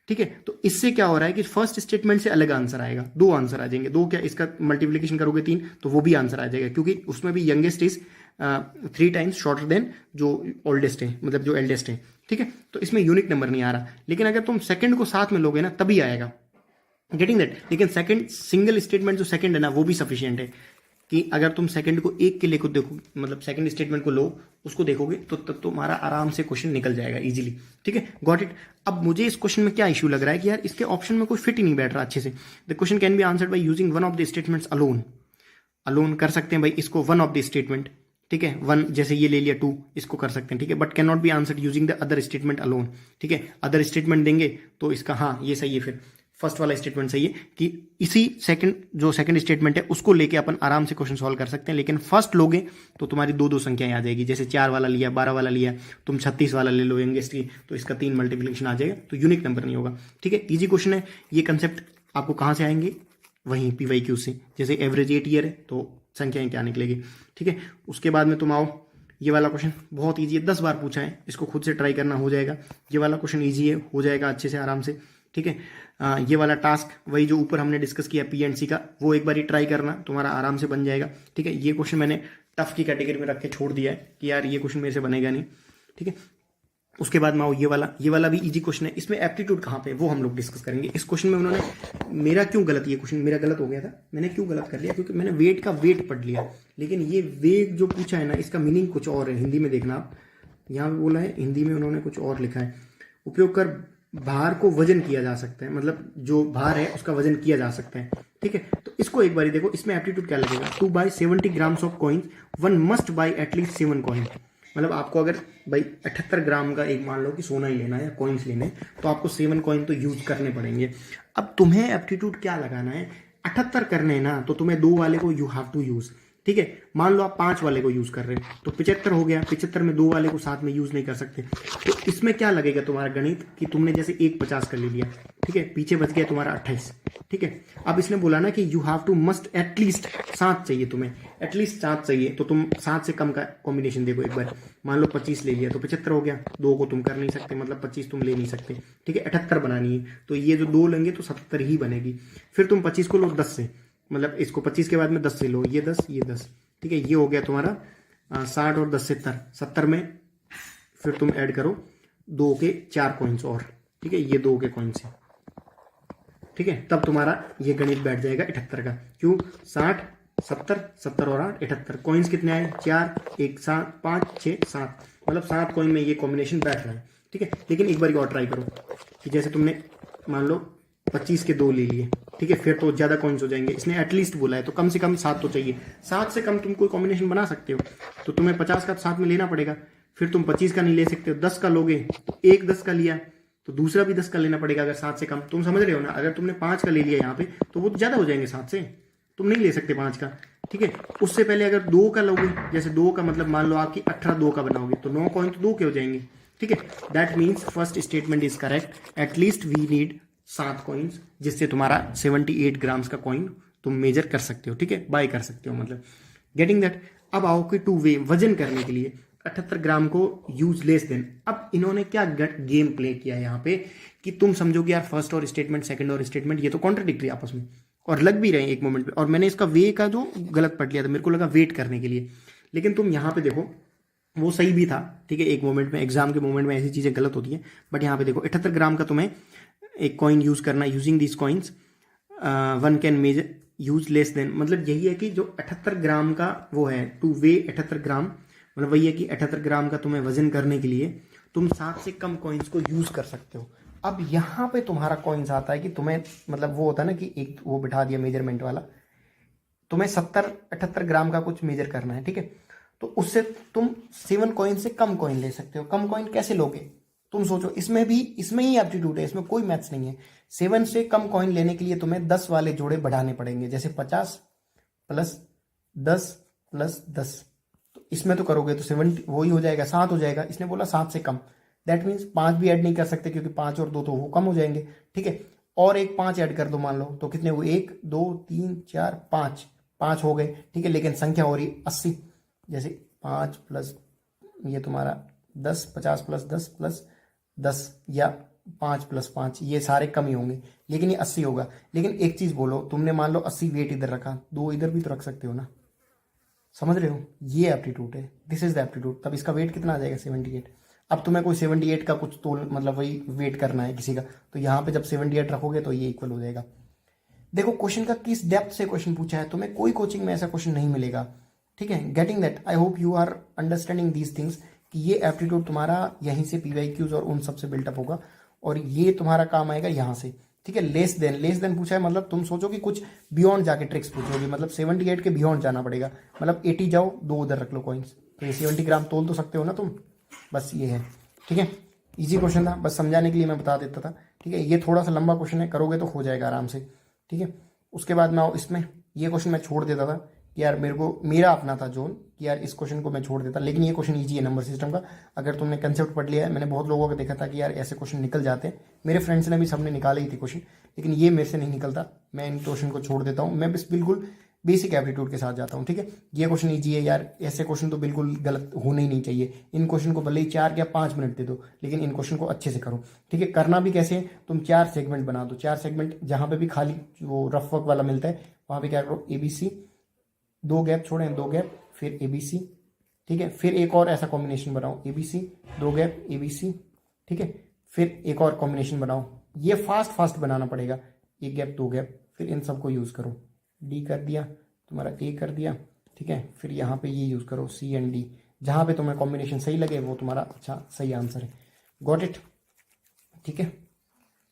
ठीक है। तो इससे क्या हो रहा है कि फर्स्ट स्टेटमेंट से अलग आंसर आएगा, 2 आंसर आ जाएंगे, 2 क्या, इसका मल्टीप्लीकेशन करोगे 3 तो वो भी आंसर आ जाएगा, क्योंकि उसमें भी youngest is 3 times shorter than जो ओल्डेस्ट है, मतलब जो एल्डेस्ट है, ठीक है। तो इसमें यूनिक नंबर नहीं आ रहा, लेकिन अगर तुम सेकंड को साथ में लोगे ना तभी आएगा, गेटिंग दैट। लेकिन सेकंड सिंगल स्टेटमेंट जो सेकंड है ना वो भी सफिशियंट है, कि अगर तुम सेकंड को एक के लिए को देखो, मतलब सेकंड स्टेटमेंट को लो, उसको देखोगे तो तब तुम्हारा आराम से क्वेश्चन निकल जाएगा इजीली, ठीक है। Got it. अब मुझे इस क्वेश्चन में क्या इशू लग रहा है कि यार इसके ऑप्शन में कोई फिट ही नहीं बैठ रहा अच्छे से। The question can be answered by using one of the statements alone. Alone कर सकते हैं भाई इसको, वन ऑफ द स्टेटमेंट, ठीक है। वन जैसे ये ले लिया 2, इसको कर सकते हैं, ठीक है। But can not be answered using the other statement alone, ठीक है। अदर स्टेटमेंट देंगे तो इसका, हाँ ये सही है, फिर फर्स्ट वाला स्टेटमेंट सही है कि इसी सेकंड जो सेकंड स्टेटमेंट है उसको लेके अपन आराम से क्वेश्चन सॉल्व कर सकते हैं। लेकिन फर्स्ट लोगे तो तुम्हारी 2 2 संख्याएं आ जाएगी, जैसे 4 वाला लिया, 12 वाला लिया, तुम 36 वाला ले लो यंगेस्ट की, तो इसका 3 मल्टीप्लिकेशन आ जाएगा, तो यूनिक नंबर नहीं होगा, ठीक है। इजी क्वेश्चन है। ये कंसेप्ट आपको कहां से आएंगे, वहीं PYQ से। जैसे एवरेज 8 ईयर है तो संख्याएं क्या निकलेगी, ठीक है। उसके बाद में तुम आओ, ये वाला क्वेश्चन बहुत इजी है, 10 बार पूछा है, इसको खुद से ट्राई करना, हो जाएगा। ये वाला क्वेश्चन इजी है, हो जाएगा अच्छे से आराम से, ठीक है। ये वाला टास्क वही जो ऊपर हमने डिस्कस किया P&C का, वो एक बार ही ट्राई करना, तुम्हारा आराम से बन जाएगा, ठीक है। ये क्वेश्चन मैंने टफ की कैटेगरी में रख के छोड़ दिया है कि यार ये क्वेश्चन मेरे से बनेगा नहीं, ठीक है। उसके बाद में आओ ये वाला भी इजी क्वेश्चन है। इसमें एप्टीट्यूड कहाँ पे, वो हम लोग डिस्कस करेंगे। इस क्वेश्चन में उन्होंने, मेरा क्यों गलत, ये क्वेश्चन मेरा गलत हो गया था, मैंने क्यों गलत कर लिया, क्योंकि मैंने वेट का वेट पढ़ लिया, लेकिन ये वेट जो पूछा है ना इसका मीनिंग कुछ और है। हिंदी में देखना आप, यहाँ पे बोला है हिंदी में उन्होंने कुछ और लिखा है, उपयोग कर भार को वजन किया जा सकता है, मतलब जो भार है उसका वजन किया जा सकता है, ठीक है। तो इसको एक बार देखो, इसमें एप्टीट्यूड क्या लगेगा, two by 70 grams of coins, one must by at least 7 coin. मतलब आपको अगर भाई 78 ग्राम का एक मान लो कि सोना ही लेना है या कॉइन्स लेने, तो आपको 7 कॉइन तो यूज करने पड़ेंगे। अब तुम्हें एप्टीट्यूड क्या लगाना है, 78 करने हैं ना, तो तुम्हें 2 वाले को यू हैव टू यूज, ठीक है। मान लो आप 5 वाले को यूज कर रहे हैं तो 75 हो गया, 75 में 2 वाले को साथ में यूज नहीं कर सकते। तो इसमें क्या लगेगा तुम्हारा गणित कि तुमने जैसे 1 50 कर ले लिया, ठीक है, पीछे बच गया तुम्हारा 28, ठीक है। अब इसने बोला ना कि you have to must at least 7 चाहिए, तुम्हें एटलीस्ट 7 चाहिए, तो तुम 7 से कम का कॉम्बिनेशन देखो एक बार। मान लो 25 ले लिया तो 75 हो गया, 2 को तुम कर नहीं सकते, मतलब 25 तुम ले नहीं सकते, ठीक है। 78 बनानी है तो ये जो 2 लेंगे तो 77 ही बनेगी। फिर तुम 25 को लो 10 से, मतलब इसको 25 के बाद में 10 से लो, ये 10 ये 10, ठीक है। ये हो गया तुम्हारा 60 और 10 70, 70 में फिर तुम ऐड करो 2 के 4 कॉइन्स और, ठीक है, ये 2 के कॉइन्स है, ठीक है। तब तुम्हारा ये गणित बैठ जाएगा 78 का। क्यों, 60 70 70 और 8 78, कॉइन्स कितने आए, 4 1 7 5 6 7, मतलब 7 कॉइन में ये कॉम्बिनेशन बैठ रहा है, ठीक है। लेकिन एक बार और ट्राई करो कि जैसे तुमने मान लो 25 के 2 ले लिए, ठीक है, फिर तो ज्यादा कॉइन्स हो जाएंगे। इसने एटलीस्ट बोला है तो कम से कम 7 तो चाहिए, 7 से कम तुम कोई कॉम्बिनेशन बना सकते हो, तो तुम्हें 50 का साथ में लेना पड़ेगा। फिर तुम 25 का नहीं ले सकते हो, 10 का लोगे तो एक 10 का लिया तो दूसरा भी 10 का लेना पड़ेगा, अगर 7 से कम, तुम समझ रहे हो ना। अगर तुमने 5 का ले लिया यहाँ पे तो वो ज्यादा हो जाएंगे 7 से, तुम नहीं ले सकते 5 का, ठीक है। उससे पहले अगर 2 का लोगे, जैसे 2 का मतलब मान लो आपकी 18 2 का बनाओगे तो 9 कॉइन तो 2 के हो जाएंगे, ठीक है। That means first statement is correct, at least we need 7 coins, जिससे तुम्हारा 78 ग्राम्स का कॉइन तुम मेजर कर सकते हो, ठीक है, बाय कर सकते हो, मतलब गेटिंग दैट। अब आओ कि टू वे वजन करने के लिए 78 ग्राम को यूज लेस देन। अब इन्होंने क्या गेम प्ले किया है यहाँ पे कि तुम समझोगे यार फर्स्ट और स्टेटमेंट सेकंड और स्टेटमेंट ये तो कॉन्ट्राडिक्टरी आपस में और लग भी रहे हैं एक मोमेंट पे, और मैंने इसका वे का जो गलत पढ़ लिया था, मेरे को लगा वेट करने के लिए, लेकिन तुम यहाँ पे देखो वो सही भी था, ठीक है। एक मोमेंट में, एग्जाम के मोमेंट में ऐसी चीजें गलत होती हैं, बट यहाँ पे देखो 78 ग्राम का तुम्हें एक कॉइन यूज करना, using this coins one can measure use less than, मतलब यही है कि जो 78 ग्राम का वो है टू वे 78 ग्राम, मतलब वही है कि 78 ग्राम का तुम्हें वजन करने के लिए तुम 7 से कम कॉइन्स को यूज कर सकते हो। अब यहाँ पे तुम्हारा कॉइन्स आता है कि तुम्हें, मतलब वो होता है ना कि एक वो बिठा दिया मेजरमेंट वाला, तुम्हें 78 ग्राम का कुछ मेजर करना है, ठीक है। तो उससे तुम 7 कॉइन से कम कॉइन ले सकते हो। कम कॉइन कैसे लोगे, तुम सोचो, इसमें ही एप्टीट्यूड है, इसमें कोई मैथ्स नहीं है। 7 से कम कॉइन लेने के लिए तुम्हें 10 वाले जोड़े बढ़ाने पड़ेंगे, जैसे 50 प्लस 10 प्लस 10, तो इसमें तो करोगे तो 70 वही हो जाएगा, 7 हो जाएगा। इसने बोला 7 से कम, दैट मीन्स 5 भी ऐड नहीं कर सकते क्योंकि 5 और 2 तो वो कम हो जाएंगे, ठीक है। और एक 5 ऐड कर दो मान लो, तो कितने हुए, 1 2 3 4 5, 5 हो गए, ठीक है। लेकिन संख्या हो रही 80, जैसे 5 प्लस ये तुम्हारा 10, 50 प्लस 10 प्लस 10, या 5 प्लस 5, ये सारे कम ही होंगे, लेकिन ये 80 होगा। लेकिन एक चीज बोलो, तुमने मान लो 80 वेट इधर रखा, 2 इधर भी तो रख सकते हो ना, समझ रहे हो, ये एप्टीट्यूड है, दिस इज द एप्टीट्यूड। तब इसका वेट कितना आ जाएगा, 78। अब तुम्हें कोई 78 का कुछ तोल मतलब वही वेट करना है किसी का, तो यहाँ पे जब 78 रखोगे तो ये इक्वल हो जाएगा। देखो क्वेश्चन का किस डेप्थ से क्वेश्चन पूछा है, तुम्हें कोई कोचिंग में ऐसा क्वेश्चन नहीं मिलेगा, ठीक है। Getting that, I hope you are understanding these things, कि ये एप्टीट्यूड तुम्हारा यहीं से पीवाईक्यूज और उन सबसे बिल्टअप होगा, और ये तुम्हारा काम आएगा यहाँ से, ठीक है। लेस देन पूछा है, मतलब तुम सोचो कि कुछ बियॉन्ड जाके ट्रिक्स पूछोगे, मतलब 78 के बियॉन्ड जाना पड़ेगा, मतलब 80 जाओ, 2 उधर रख लो कॉइन्स, तो ये 70 ग्राम तोल तो सकते हो ना तुम, बस ये है, ठीक है। इजी क्वेश्चन था, बस समझाने के लिए मैं बता देता था, ठीक है। ये थोड़ा सा लंबा क्वेश्चन है, करोगे तो हो जाएगा आराम से, ठीक है। उसके बाद मैं इसमें ये क्वेश्चन मैं छोड़ देता था कि यार मेरा अपना था जोन कि यार इस क्वेश्चन को मैं छोड़ देता, लेकिन ये क्वेश्चन इजी है नंबर सिस्टम का, अगर तुमने कंसेप्ट पढ़ लिया है। मैंने बहुत लोगों को देखा था कि यार ऐसे क्वेश्चन निकल जाते हैं, मेरे फ्रेंड्स ने भी सबने निकाले ही थे क्वेश्चन, लेकिन ये मेरे से नहीं निकलता, मैं इन क्वेश्चन को छोड़ देता हूँ, मैं बस बिल्कुल बेसिक एप्टीट्यूड के साथ जाता हूँ, ठीक है। ये क्वेश्चन ईजी है यार, ऐसे क्वेश्चन तो बिल्कुल गलत होने ही नहीं चाहिए, इन क्वेश्चन को भले ही 4 या 5 मिनट दे दो, लेकिन इन क्वेश्चन को अच्छे से करो, ठीक है। करना भी कैसे है, तुम 4 सेगमेंट बना दो, 4 सेगमेंट जहां पे भी खाली वो रफ वर्क वाला मिलता है वहां पे क्या करो, ABC, 2 गैप छोड़े, 2 गैप, फिर ABC, ठीक है। फिर एक और ऐसा कॉम्बिनेशन बनाओ, ABC 2 गैप ABC, ठीक है। फिर एक और कॉम्बिनेशन बनाओ, ये फास्ट बनाना पड़ेगा, 1 गैप 2 गैप, फिर इन सबको यूज करो, D कर दिया तुम्हारा, A कर दिया, ठीक है। फिर यहाँ पे ये यूज करो C एंड D, जहां पे तुम्हें कॉम्बिनेशन सही लगे वो तुम्हारा अच्छा सही आंसर है। गॉट इट, ठीक है।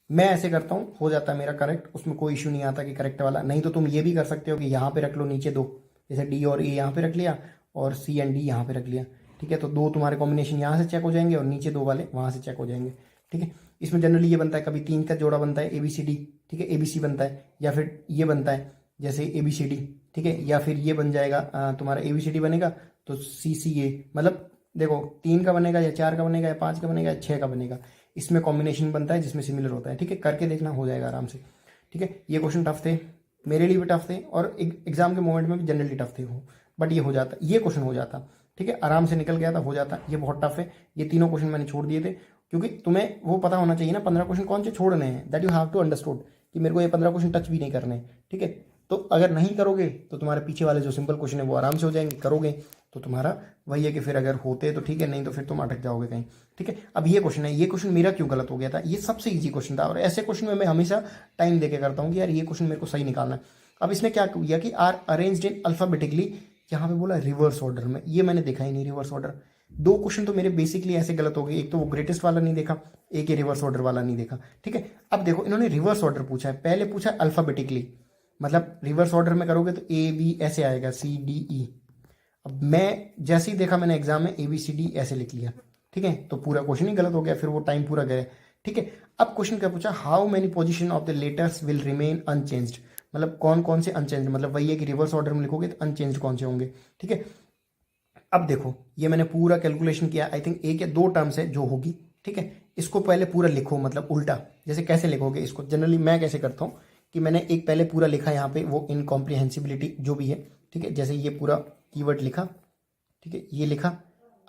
मैं ऐसे करता हूँ, हो जाता है मेरा करेक्ट, उसमें कोई इशू नहीं आता कि करेक्ट वाला नहीं, तो तुम ये भी कर सकते हो कि यहाँ पे रख लो नीचे 2, जैसे D और A यहाँ पे रख लिया और C एंड D यहाँ पे रख लिया, ठीक है। तो 2 तुम्हारे कॉम्बिनेशन यहाँ से चेक हो जाएंगे और नीचे 2 वाले वहाँ से चेक हो जाएंगे, ठीक है। इसमें जनरली ये बनता है, कभी 3 का जोड़ा बनता है ABCD, ठीक है, ABC बनता है, या फिर ये बनता है जैसे ABCD, ठीक है, या फिर ये बन जाएगा तुम्हारा ABCD बनेगा तो CCA, मतलब देखो 3 का बनेगा या 4 का बनेगा या 5 का बनेगा या 6 का बनेगा, इसमें कॉम्बिनेशन बनता है जिसमें सिमिलर होता है, ठीक है। करके देखना, हो जाएगा आराम से, ठीक है। ये क्वेश्चन टफ थे, मेरे लिए भी टफ थे और एग्जाम के मोमेंट में भी जनरली टफ थे वो, बट ये हो जाता, ये क्वेश्चन हो जाता, ठीक है, आराम से निकल गया था, हो जाता। ये बहुत टफ है, ये तीनों क्वेश्चन मैंने छोड़ दिए थे, क्योंकि तुम्हें वो पता होना चाहिए ना 15 क्वेश्चन कौन से छोड़ने हैं, that you have to understood कि मेरे को ये 15 क्वेश्चन टच भी नहीं करने हैं, ठीक है। तो अगर नहीं करोगे तो तुम्हारे पीछे वाले जो सिंपल क्वेश्चन है वो आराम से हो जाएंगे, करोगे तो तुम्हारा वही है कि फिर अगर होते तो ठीक है, नहीं तो फिर तुम अटक जाओगे कहीं, ठीक है। अब ये क्वेश्चन है, ये क्वेश्चन मेरा क्यों गलत हो गया था, ये सबसे इजी क्वेश्चन था और ऐसे क्वेश्चन में मैं हमेशा टाइम देके करता हूँ कि यार ये क्वेश्चन मेरे को सही निकालना है। अब इसने क्या किया कि आर अरेंज्ड इन अल्फाबेटिकली, यहाँ पे बोला रिवर्स ऑर्डर में, ये मैंने देखा ही नहीं रिवर्स ऑर्डर। 2 क्वेश्चन तो मेरे बेसिकली ऐसे गलत हो गए, एक तो वो ग्रेटेस्ट वाला नहीं देखा, एक ये रिवर्स ऑर्डर वाला नहीं देखा, ठीक है। अब देखो इन्होंने रिवर्स ऑर्डर पूछा है, पहले पूछा अल्फाबेटिकली, मतलब रिवर्स ऑर्डर में करोगे तो A B ऐसे आएगा, C D E। अब मैं जैसे ही देखा मैंने एग्जाम में ABCD ऐसे लिख लिया, ठीक है, तो पूरा क्वेश्चन ही गलत हो गया, फिर वो टाइम पूरा गया, ठीक है। अब क्वेश्चन क्या पूछा, how many position of the letters will remain unchanged, मतलब कौन कौन से अनचेंज, मतलब वही है कि रिवर्स ऑर्डर में लिखोगे तो अनचेंज कौन से होंगे, ठीक है। अब देखो ये मैंने पूरा कैलकुलेशन किया, आई थिंक 1 या 2 टर्म्स है जो होगी, ठीक है। इसको पहले पूरा लिखो, मतलब उल्टा, जैसे कैसे लिखोगे इसको, जनरली मैं कैसे करता हूँ कि मैंने एक पहले पूरा लिखा यहाँ पे वो इनकॉम्प्रिहेंसिबिलिटी जो भी है, ठीक है, जैसे ये पूरा कीवर्ड लिखा, ठीक है, ये लिखा।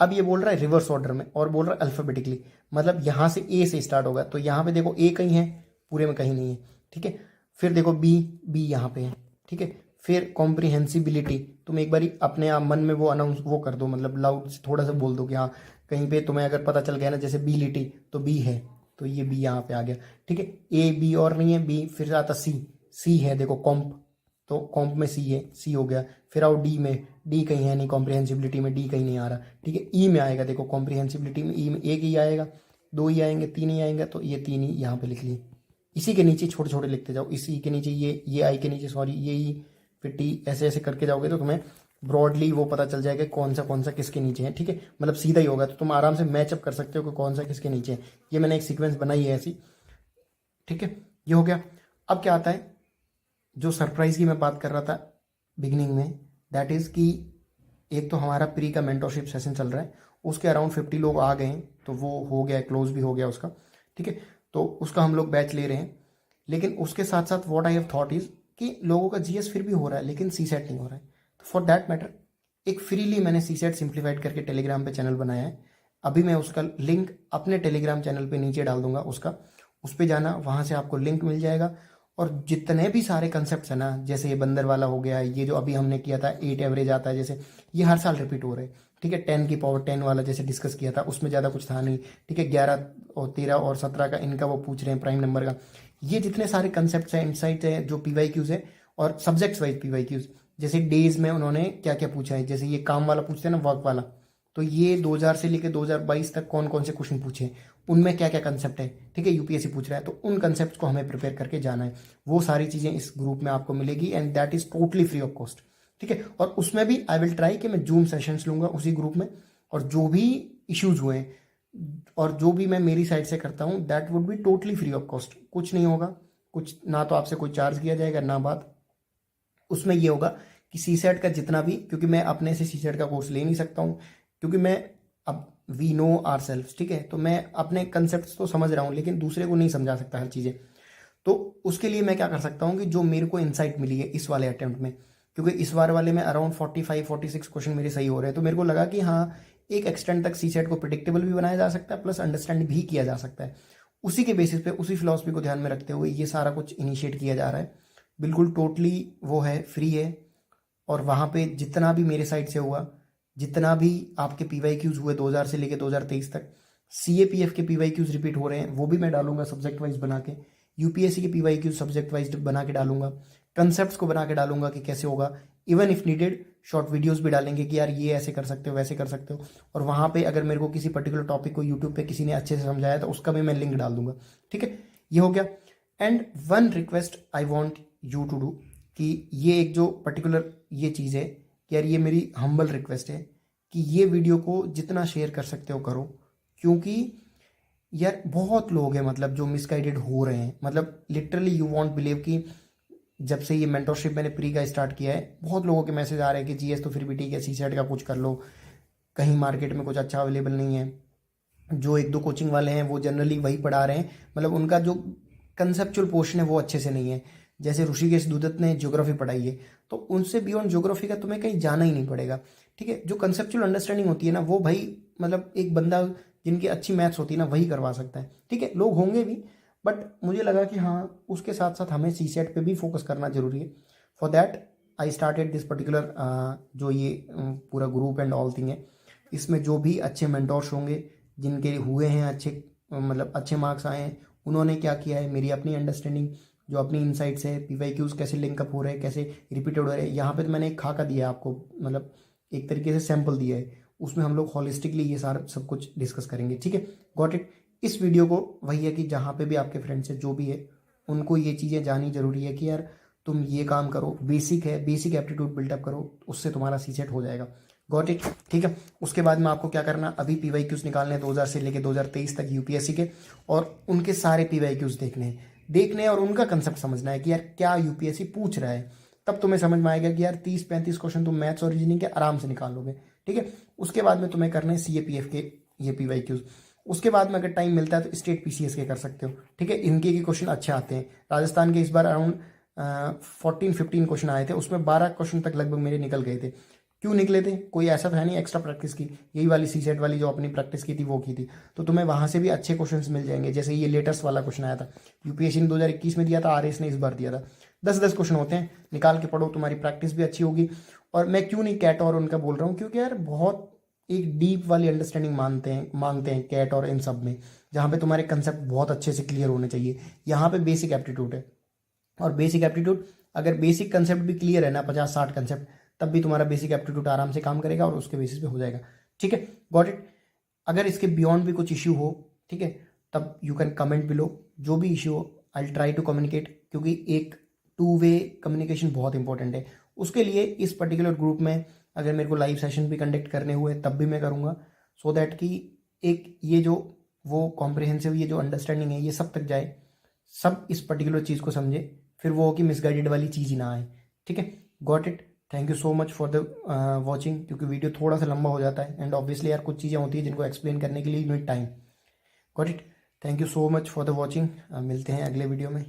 अब ये बोल रहा है रिवर्स ऑर्डर में और बोल रहा है अल्फाबेटिकली, मतलब यहाँ से A से स्टार्ट होगा, तो यहाँ पे देखो A कहीं है, पूरे में कहीं नहीं है, ठीक है। फिर देखो B यहाँ पे है, ठीक है। फिर कॉम्प्रिहेंसिबिलिटी, तुम एक बारी अपने आप मन में वो अनाउंस वो कर दो, मतलब लाउड थोड़ा सा बोल दो कि हाँ कहीं पे तुम्हें अगर पता चल गया ना, जैसे B लिटी तो B है, तो ये B यहाँ पे आ गया, ठीक है। A B और नहीं है, B फिर आता C है, देखो कॉम्प, तो कॉम्प में C है, C हो गया। फिर आओ D में, D कहीं है नहीं, कॉम्प्रिहेंसिबिलिटी में D कहीं नहीं आ रहा, ठीक है। E में आएगा, देखो कॉम्प्रिहेंसिबिलिटी में E में 1 ही आएगा, 2 ही आएंगे, 3 ही आएंगे, तो ये 3 ही यहाँ पे लिख लिए। इसी के नीचे छोटे छोटे लिखते जाओ, इसी के नीचे ये I के नीचे सॉरी ये E, फिर T, ऐसे ऐसे करके जाओगे तो तुम्हें ब्रॉडली वो पता चल जाएगा कौन सा किसके नीचे है, ठीक है, मतलब सीधा ही होगा, तो तुम आराम से मैचअप कर सकते हो कि कौन सा किसके नीचे है। ये मैंने एक सीक्वेंस बनाई है ऐसी, ठीक है, ये हो गया। अब क्या आता है, जो सरप्राइज की मैं बात कर रहा था बिगिनिंग में, दैट इज कि एक तो हमारा प्री का मेंटरशिप सेशन चल रहा है, उसके अराउंड 50 लोग आ गए हैं, तो वो हो गया, क्लोज भी हो गया उसका, ठीक है। तो उसका हम लोग बैच ले रहे हैं, लेकिन उसके साथ साथ what I have thought is कि लोगों का जीएस फिर भी हो रहा है लेकिन सी सेट नहीं हो रहा है। तो फॉर दैट मैटर एक फ्रीली मैंने सी सेट सिंप्लीफाइड करके टेलीग्राम पे चैनल बनाया है। अभी मैं उसका लिंक अपने टेलीग्राम चैनल पे नीचे डाल दूंगा, उसका उस पर जाना, वहाँ से आपको लिंक मिल जाएगा। और जितने भी सारे कंसेप्ट है ना, जैसे ये बंदर वाला हो गया, ये जो अभी हमने किया था 8 एवरेज आता है, जैसे ये हर साल रिपीट हो रहे हैं। ठीक है, 10 की पावर 10 वाला जैसे डिस्कस किया था, उसमें ज़्यादा कुछ था नहीं। ठीक है, 11 और 13 और 17 का इनका वो पूछ रहे हैं प्राइम नंबर का। ये जितने सारे कंसेप्ट हैं, इनसाइट है, जो PYQs है और सब्जेक्ट्स वाइज PYQs, जैसे डेज में उन्होंने क्या क्या पूछा है, जैसे ये काम वाला पूछते हैं ना, वर्क वाला, तो ये 2000 से लेकर 2022 तक कौन कौन से क्वेश्चन पूछे, उनमें क्या क्या कंसेप्ट है। ठीक है, यूपीएससी पूछ रहा है तो उन कंसेप्ट को हमें प्रिपेयर करके जाना है। वो सारी चीज़ें इस ग्रुप में आपको मिलेगी and that is totally free of cost. ठीक है, और उसमें भी आई विल ट्राई कि मैं जूम सेशंस लूंगा उसी ग्रुप में, और जो भी इश्यूज हुए हैं और जो भी मैं मेरी साइड से करता हूँ that would be totally free of cost. कुछ नहीं होगा, कुछ ना तो आपसे कोई चार्ज किया जाएगा ना बात। उसमें ये होगा कि सी सेट का जितना भी, क्योंकि मैं अपने से सी सेट का कोर्स ले नहीं सकता हूँ, क्योंकि मैं अब वी नो आर सेल्फ, ठीक है, तो मैं अपने कंसेप्ट तो समझ रहा हूँ लेकिन दूसरे को नहीं समझा सकता हर चीज़ें। तो उसके लिए मैं क्या कर सकता हूँ कि जो मेरे को इनसाइट मिली है इस वाले अटेम्प्ट में, क्योंकि इस बार वाले में अराउंड 45-46 क्वेश्चन मेरे सही हो रहे हैं, तो मेरे को लगा कि हाँ एक एक्सटेंड तक सी सेट को प्रिडिक्टेबल भी बनाया जा सकता है प्लस अंडरस्टैंड भी किया जा सकता है। उसी के बेसिस पे, उसी फिलॉसफी को ध्यान में रखते हुए ये सारा कुछ इनिशिएट किया जा रहा है। बिल्कुल टोटली वो है, फ्री है। और वहाँ पे जितना भी मेरे साइड से हुआ, जितना भी आपके PYQs हुए 2000 से लेकर 2023 तक, CAPF के PYQs रिपीट हो रहे हैं, वो भी मैं डालूंगा सब्जेक्ट वाइज बना के। यूपीएससी के PYQs सब्जेक्ट वाइज बना के डालूंगा, कंसेप्ट्स को बना के डालूंगा कि कैसे होगा। Even if needed short videos भी डालेंगे कि यार ये ऐसे कर सकते हो, वैसे कर सकते हो। और वहाँ पे अगर मेरे को किसी पर्टिकुलर टॉपिक को यूट्यूब पे किसी ने अच्छे से समझाया तो उसका भी मैं लिंक डाल दूंगा। ठीक है, ये हो गया। And one request I want you to do, कि ये एक जो पर्टिकुलर ये चीज़ है कि यार ये मेरी हम्बल रिक्वेस्ट है कि ये वीडियो को जितना शेयर कर सकते हो करो, क्योंकि यार बहुत लोग हैं मतलब जो मिसगाइडेड हो रहे हैं। मतलब लिटरली यू वॉन्ट बिलीव कि जब से ये मेंटरशिप मैंने प्री का स्टार्ट किया है, बहुत लोगों के मैसेज आ रहे हैं कि जीएस तो फिर भी ठीक है, सी सेट का कुछ कर लो, कहीं मार्केट में कुछ अच्छा अवेलेबल नहीं है। जो एक दो कोचिंग वाले हैं वो जनरली वही पढ़ा रहे हैं, मतलब उनका जो कंसेप्चुअल पोर्शन है वो अच्छे से नहीं है। जैसे ऋषिकेश दुदत ने ज्योग्राफी पढ़ाई है, तो उनसे बियॉन्ड ज्योग्राफी का तुम्हें कहीं जाना ही नहीं पड़ेगा। ठीक है, जो कंसेप्चुअल अंडरस्टैंडिंग होती है ना, वो भाई मतलब एक बंदा जिनकी अच्छी मैथ्स होती है ना वही करवा सकता है। ठीक है, लोग होंगे भी, बट मुझे लगा कि हाँ उसके साथ साथ हमें सी सेट पे भी फोकस करना जरूरी है। For that I started this particular जो ये पूरा ग्रुप एंड ऑल थिंग है। इसमें जो भी अच्छे मेंटोर्स होंगे, जिनके हुए हैं अच्छे, मतलब अच्छे मार्क्स आए हैं, उन्होंने क्या किया है, मेरी अपनी अंडरस्टैंडिंग, जो अपनी इनसाइट्स है, PYQs कैसे लिंकअप हो रहे हैं, कैसे रिपीटेड हो रहे हैं। यहाँ पे तो मैंने एक खाका दिया है आपको, मतलब एक तरीके से सैंपल दिया है, उसमें हम लोग हॉलिस्टिकली ये सारा सब कुछ डिस्कस करेंगे। ठीक है, गॉट इट। इस वीडियो को वही है कि जहाँ पे भी आपके फ्रेंड्स है, जो भी है, उनको ये चीज़ें जाननी जरूरी है कि यार तुम ये काम करो, बेसिक है, बेसिक एप्टीट्यूड बिल्डअप करो, उससे तुम्हारा सी सेट हो जाएगा। Got it. ठीक है, उसके बाद में आपको क्या करना, अभी PYQs निकालने 2000 से लेकर 2023 तक यूपीएससी के, और उनके सारे PYQs देखने हैं और उनका कंसेप्ट समझना है कि यार क्या यूपीएससी पूछ रहा है। तब तुम्हें समझ में आएगा कि यार 30-35 क्वेश्चन तुम मैथ्स और रीजनिंग के आराम से निकाल लोगे। ठीक है, उसके बाद में तुम्हें करने CAPF के ये PYQs। उसके बाद में अगर टाइम मिलता है तो स्टेट PCS के कर सकते हो। ठीक है, इनके क्वेश्चन अच्छे आते हैं। राजस्थान के इस बार अराउंड 14-15 क्वेश्चन आए थे, उसमें 12 क्वेश्चन तक लगभग मेरे निकल गए थे। क्यों निकले थे, कोई ऐसा था नहीं, एक्स्ट्रा प्रैक्टिस की, यही वाली सी सेट वाली जो अपनी प्रैक्टिस की थी वो की थी। तो तुम्हें वहां से भी अच्छे क्वेश्चंस मिल जाएंगे। जैसे ये लेटेस्ट वाला क्वेश्चन आया था, यूपीएससी ने 2021 में दिया था, RS ने इस बार दिया था। 10-10 क्वेश्चन होते हैं, निकाल के पढ़ो, तुम्हारी प्रैक्टिस भी अच्छी होगी। और मैं क्यों नहीं कैट और उनका बोल रहा हूँ, क्योंकि यार बहुत एक डीप वाली अंडरस्टैंडिंग मांगते हैं कैट और इन सब में, जहाँ पे तुम्हारे कंसेप्ट बहुत अच्छे से क्लियर होने चाहिए। यहाँ पे बेसिक एप्टीट्यूड है, और बेसिक एप्टीट्यूड अगर बेसिक कंसेप्ट भी क्लियर है ना, 50-60 कंसेप्ट, तब भी तुम्हारा बेसिक एप्टीट्यूड आराम से काम करेगा और उसके बेसिस पे हो जाएगा। ठीक है, गॉट इट। अगर इसके बियॉन्ड भी कुछ इश्यू हो, ठीक है, तब यू कैन कमेंट बिलो। जो भी इश्यू हो आई ट्राई टू कम्युनिकेट, क्योंकि एक 2 वे कम्युनिकेशन बहुत इंपॉर्टेंट है। उसके लिए इस पर्टिकुलर ग्रुप में अगर मेरे को लाइव सेशन भी कंडक्ट करने हुए तब भी मैं करूँगा, सो दैट कि एक ये जो वो कॉम्प्रिहेंसिव ये जो अंडरस्टैंडिंग है ये सब तक जाए, सब इस पर्टिकुलर चीज़ को समझे, फिर वो कि मिसगाइडेड वाली चीज़ ही ना आए। ठीक है, got it. Thank you so much for the watching, क्योंकि वीडियो थोड़ा सा लंबा हो जाता है एंड ऑब्वियसली यार कुछ चीज़ें होती है जिनको एक्सप्लेन करने के लिए need time. Got it. Thank you so much for the watching. मिलते हैं अगले वीडियो में।